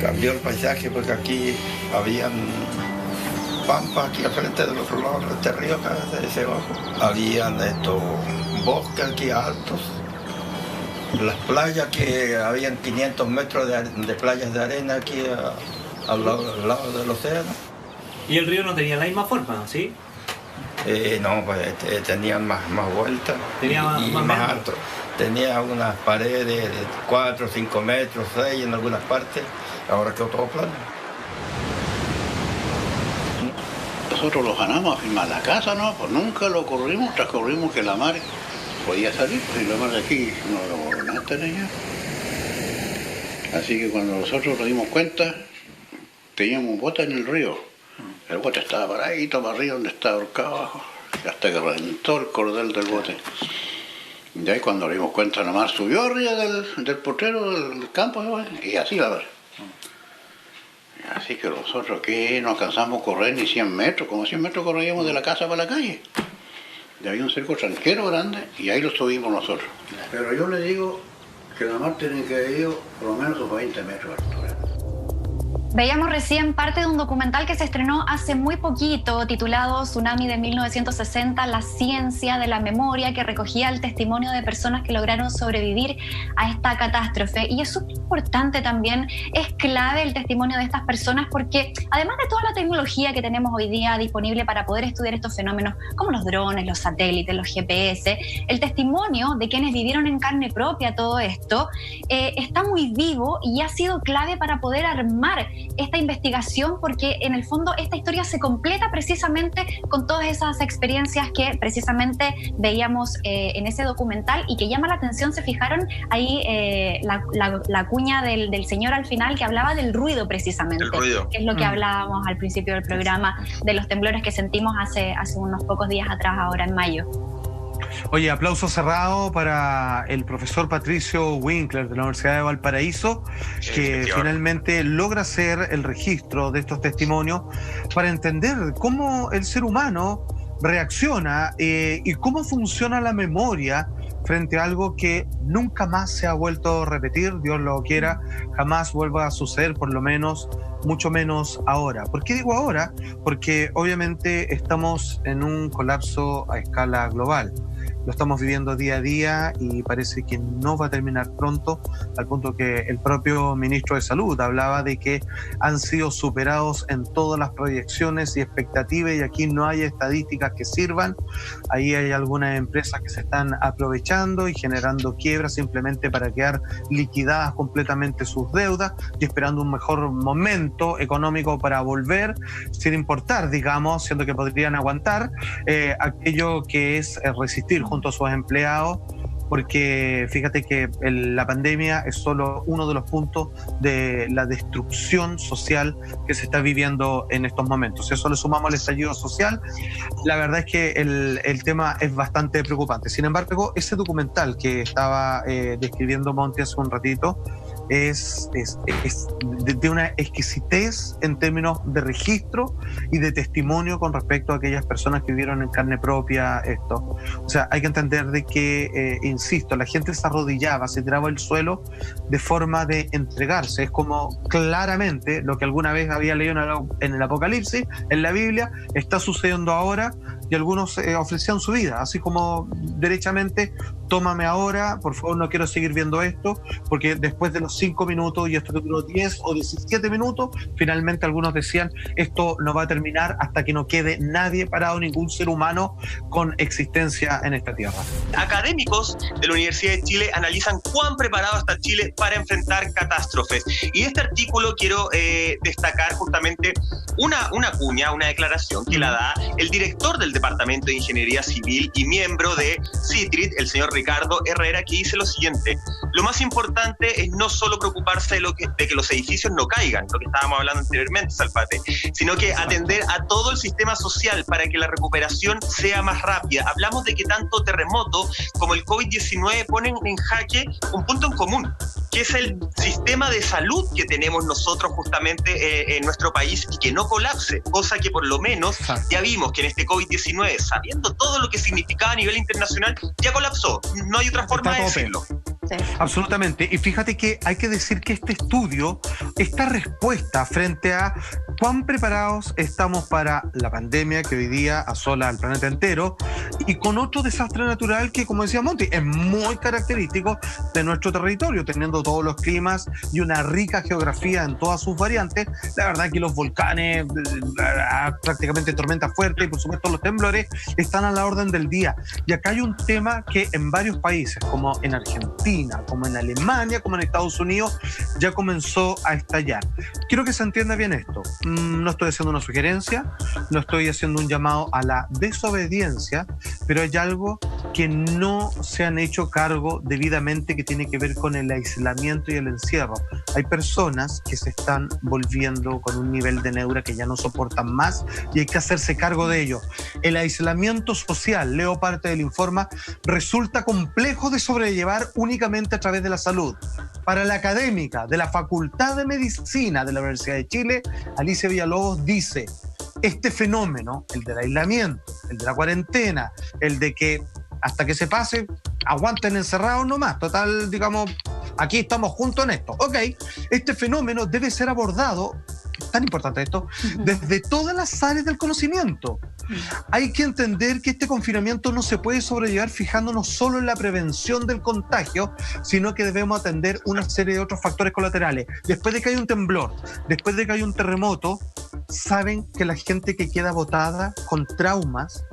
Speaker 7: Cambió el paisaje porque aquí habían pampas aquí al frente del otro lado de este río, acá de ese bajo. Habían estos bosques aquí altos, las playas que habían 500 metros de playas de arena aquí al lado del océano.
Speaker 8: ¿Y el río no tenía la misma forma, sí?
Speaker 7: No, pues tenían más vueltas
Speaker 8: y
Speaker 7: más alto. Tenía unas paredes de 4, 5 metros, 6 en algunas partes. Ahora quedó todo plano.
Speaker 9: Nosotros los ganamos a firmar la casa, ¿no? Pues nunca lo transcurrimos que la mar podía salir, pues y la mar de aquí no lo tenía. Así que cuando nosotros nos dimos cuenta, teníamos un bote en el río. El bote estaba paradito para arriba donde estaba ahorcado abajo, hasta que reventó el cordel del bote. Y ahí cuando nos dimos cuenta, la mar subió arriba del potrero del campo, y así la mar. Así que nosotros aquí no alcanzamos a correr ni 100 metros, como 100 metros corríamos de la casa para la calle. Y había un cerco tranquero grande y ahí lo subimos nosotros. Pero yo le digo que la mar tiene que haber ido por lo menos unos 20 metros de altura.
Speaker 3: Veíamos recién parte de un documental que se estrenó hace muy poquito, titulado Tsunami de 1960, la ciencia de la memoria, que recogía el testimonio de personas que lograron sobrevivir a esta catástrofe. Y es súper importante también, es clave el testimonio de estas personas porque además de toda la tecnología que tenemos hoy día disponible para poder estudiar estos fenómenos, como los drones, los satélites, los GPS, el testimonio de quienes vivieron en carne propia todo esto está muy vivo y ha sido clave para poder armar esta investigación, porque en el fondo esta historia se completa precisamente con todas esas experiencias que precisamente veíamos en ese documental y que llama la atención. Se fijaron ahí la cuña del señor al final que hablaba del ruido precisamente, que es lo que hablábamos al principio del programa, de los temblores que sentimos hace unos pocos días atrás, ahora en mayo.
Speaker 2: Oye, aplauso cerrado para el profesor Patricio Winkler de la Universidad de Valparaíso, que finalmente logra hacer el registro de estos testimonios para entender cómo el ser humano reacciona y cómo funciona la memoria frente a algo que nunca más se ha vuelto a repetir, Dios lo quiera, jamás vuelva a suceder, por lo menos, mucho menos ahora. ¿Por qué digo ahora? Porque obviamente estamos en un colapso a escala global. Lo estamos viviendo día a día y parece que no va a terminar pronto, al punto que el propio ministro de Salud hablaba de que han sido superados en todas las proyecciones y expectativas, y aquí no hay estadísticas que sirvan. Ahí hay algunas empresas que se están aprovechando y generando quiebras simplemente para quedar liquidadas completamente sus deudas y esperando un mejor momento económico para volver, sin importar, digamos, siendo que podrían aguantar aquello que es resistir junto a sus empleados, porque fíjate que la pandemia es solo uno de los puntos de la destrucción social que se está viviendo en estos momentos. Si eso le sumamos al estallido social, la verdad es que el tema es bastante preocupante. Sin embargo, ese documental que estaba describiendo Monty hace un ratito es de una exquisitez en términos de registro y de testimonio con respecto a aquellas personas que vivieron en carne propia esto. O sea, hay que entender de que, insisto, la gente se arrodillaba, se tiraba al suelo de forma de entregarse. Es como claramente lo que alguna vez había leído en el Apocalipsis, en la Biblia, está sucediendo ahora, y algunos ofrecían su vida, así como derechamente, tómame ahora, por favor, no quiero seguir viendo esto, porque después de los 5 minutos, y esto que duró 10 o 17 minutos, finalmente algunos decían, esto no va a terminar hasta que no quede nadie parado, ningún ser humano con existencia en esta tierra.
Speaker 4: Académicos de la Universidad de Chile analizan cuán preparado está Chile para enfrentar catástrofes. Y este artículo quiero destacar justamente una cuña, una declaración que la da el director del Departamento de Ingeniería Civil y miembro de CITRIT, el señor Ricardo Herrera, que dice lo siguiente: lo más importante es no solo preocuparse de que los edificios no caigan, lo que estábamos hablando anteriormente, Salfate, sino que atender a todo el sistema social para que la recuperación sea más rápida. Hablamos de que tanto terremoto como el COVID-19 ponen en jaque un punto en común, que es el sistema de salud que tenemos nosotros justamente en nuestro país, y que no colapse, cosa que por lo menos ya vimos que en este COVID-19, sabiendo todo lo que significaba a nivel internacional, ya colapsó. No hay otra forma de decirlo.
Speaker 3: Sí.
Speaker 2: Absolutamente. Y fíjate que hay que decir que este estudio, esta respuesta frente a cuán preparados estamos para la pandemia que hoy día asola al planeta entero, y con otro desastre natural que, como decía Monty, es muy característico de nuestro territorio, teniendo todos los climas y una rica geografía en todas sus variantes. La verdad que los volcanes, prácticamente tormentas fuertes y por supuesto los temblores están a la orden del día. Y acá hay un tema que en varios países, como en Argentina, como en Alemania, como en Estados Unidos, ya comenzó a estallar. Quiero que se entienda bien esto. No estoy haciendo una sugerencia, no estoy haciendo un llamado a la desobediencia, pero hay algo que no se han hecho cargo debidamente, que tiene que ver con el aislamiento y el encierro. Hay personas que se están volviendo con un nivel de neura que ya no soportan más, y hay que hacerse cargo de ello. El aislamiento social, leo parte del informe, resulta complejo de sobrellevar únicamente a través de la salud. Para la académica de la Facultad de Medicina de la Universidad de Chile, Alicia Villalobos, dice: este fenómeno, el del aislamiento, el de la cuarentena, el de que hasta que se pase, aguanten encerrados nomás, total, digamos, aquí estamos juntos en esto. Ok, este fenómeno debe ser abordado, tan importante esto, desde todas las áreas del conocimiento. Hay que entender que este confinamiento no se puede sobrellevar fijándonos solo en la prevención del contagio, sino que debemos atender una serie de otros factores colaterales. Después de que hay un temblor, después de que hay un terremoto, saben que la gente que queda botada con traumas,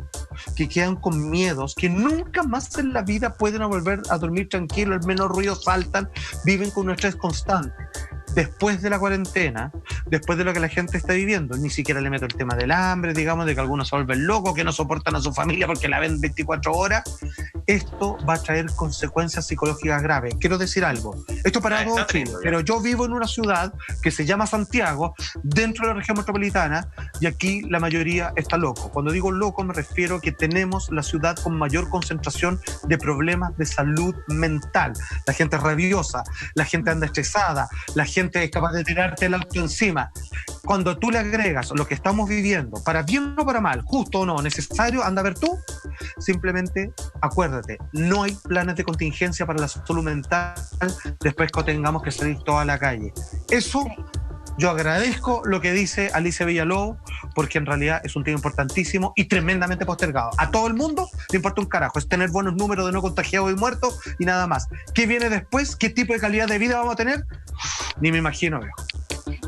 Speaker 2: que quedan con miedos, que nunca más en la vida pueden volver a dormir tranquilo, el menor ruido saltan, viven con un estrés constante. Después de la cuarentena, después de lo que la gente está viviendo, ni siquiera le meto el tema del hambre, digamos, de que algunos se vuelven locos, que no soportan a su familia porque la ven 24 horas. Esto va a traer consecuencias psicológicas graves. Quiero decir algo, esto para todo Chile, pero yo vivo en una ciudad que se llama Santiago, dentro de la región metropolitana, y aquí la mayoría está loco. Cuando digo loco me refiero a que tenemos la ciudad con mayor concentración de problemas de salud mental. La gente es rabiosa, la gente anda estresada, la gente es capaz de tirarte el auto encima. Cuando tú le agregas lo que estamos viviendo, para bien o para mal, justo o no, necesario, anda a ver tú, simplemente acuérdate, no hay planes de contingencia para la salud mental después que tengamos que salir toda la calle. Eso, yo agradezco lo que dice Alicia Villalobos, porque en realidad es un tema importantísimo y tremendamente postergado. A todo el mundo le importa un carajo, es tener buenos números de no contagiados y muertos y nada más. ¿Qué viene después? ¿Qué tipo de calidad de vida vamos a tener? Ni me imagino, viejo.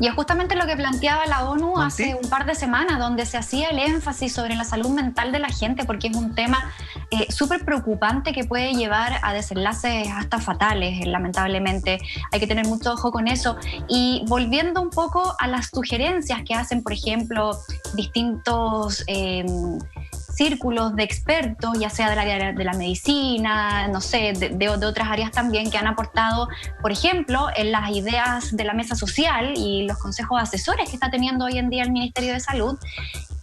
Speaker 3: Y es justamente lo que planteaba la ONU hace un par de semanas, donde se hacía el énfasis sobre la salud mental de la gente, porque es un tema súper preocupante que puede llevar a desenlaces hasta fatales, lamentablemente. Hay que tener mucho ojo con eso. Y volviendo un poco a las sugerencias que hacen, por ejemplo, distintos círculos de expertos, ya sea del área de la medicina, no sé, de otras áreas también, que han aportado, por ejemplo, en las ideas de la mesa social y los consejos asesores que está teniendo hoy en día el Ministerio de Salud.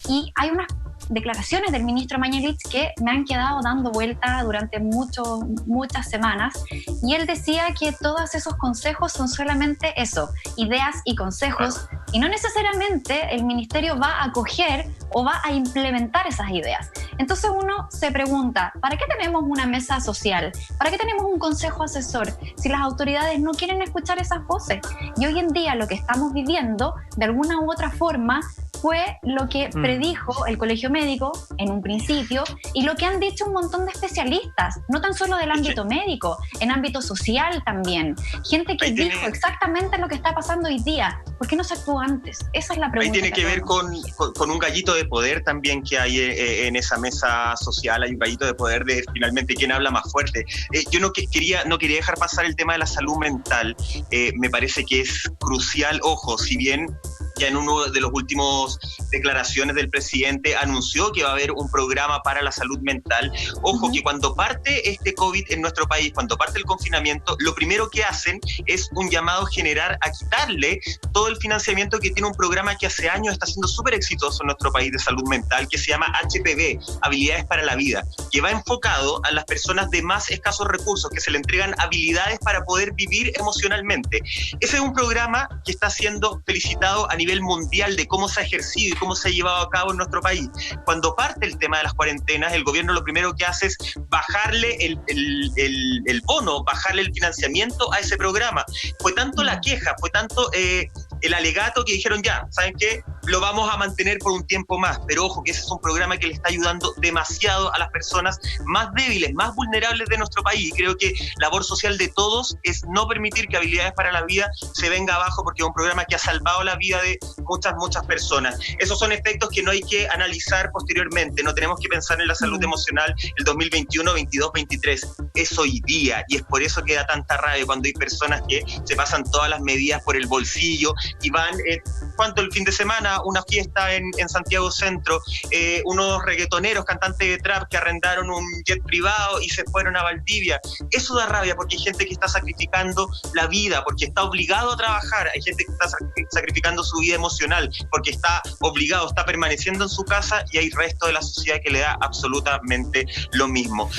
Speaker 3: Y hay unas declaraciones del ministro Mañalich que me han quedado dando vuelta durante muchas semanas, y él decía que todos esos consejos son solamente eso, ideas y consejos, y no necesariamente el ministerio va a acoger o va a implementar esas ideas. Entonces uno se pregunta, ¿para qué tenemos una mesa social? ¿Para qué tenemos un consejo asesor si las autoridades no quieren escuchar esas voces? Y hoy en día lo que estamos viviendo, de alguna u otra forma, fue lo que predijo el Colegio Médico en un principio y lo que han dicho un montón de especialistas, no tan solo del ámbito médico, en ámbito social también. Gente que dijo exactamente lo que está pasando hoy día. ¿Por qué no se actuó antes? Esa es la pregunta.
Speaker 4: Ahí tiene que ver con un gallito de poder también que hay en esa mesa social. Hay un gallito de poder de finalmente quién habla más fuerte. Yo no quería dejar pasar el tema de la salud mental. Me parece que es crucial. Ojo, si bien ya en uno de los últimos declaraciones del presidente anunció que va a haber un programa para la salud mental. Ojo, que cuando parte este COVID en nuestro país, cuando parte el confinamiento, lo primero que hacen es un llamado general a quitarle todo el financiamiento que tiene un programa que hace años está siendo súper exitoso en nuestro país de salud mental, que se llama HPV, Habilidades para la Vida, que va enfocado a las personas de más escasos recursos, que se le entregan habilidades para poder vivir emocionalmente. Ese es un programa que está siendo felicitado a nivel mundial de cómo se ha ejercido y cómo se ha llevado a cabo en nuestro país. Cuando parte el tema de las cuarentenas, el gobierno lo primero que hace es bajarle el bono, bajarle el financiamiento a ese programa. Fue tanto la queja, fue tanto el alegato que dijeron ya, ¿saben qué? Lo vamos a mantener por un tiempo más, pero ojo que ese es un programa que le está ayudando demasiado a las personas más débiles, más vulnerables de nuestro país, y creo que labor social de todos es no permitir que Habilidades para la Vida se venga abajo, porque es un programa que ha salvado la vida de muchas personas. Esos son efectos que no hay que analizar posteriormente, no tenemos que pensar en la salud emocional el 2021, 22, 23, es hoy día, y es por eso que da tanta rabia cuando hay personas que se pasan todas las medidas por el bolsillo y van, ¿cuánto? El fin de semana, una fiesta en Santiago Centro, unos reggaetoneros, cantantes de trap que arrendaron un jet privado y se fueron a Valdivia. Eso da rabia porque hay gente que está sacrificando la vida, porque está obligado a trabajar, hay gente que está sacrificando su vida emocional, porque está obligado, está permaneciendo en su casa, y hay resto de la sociedad que le da absolutamente lo mismo.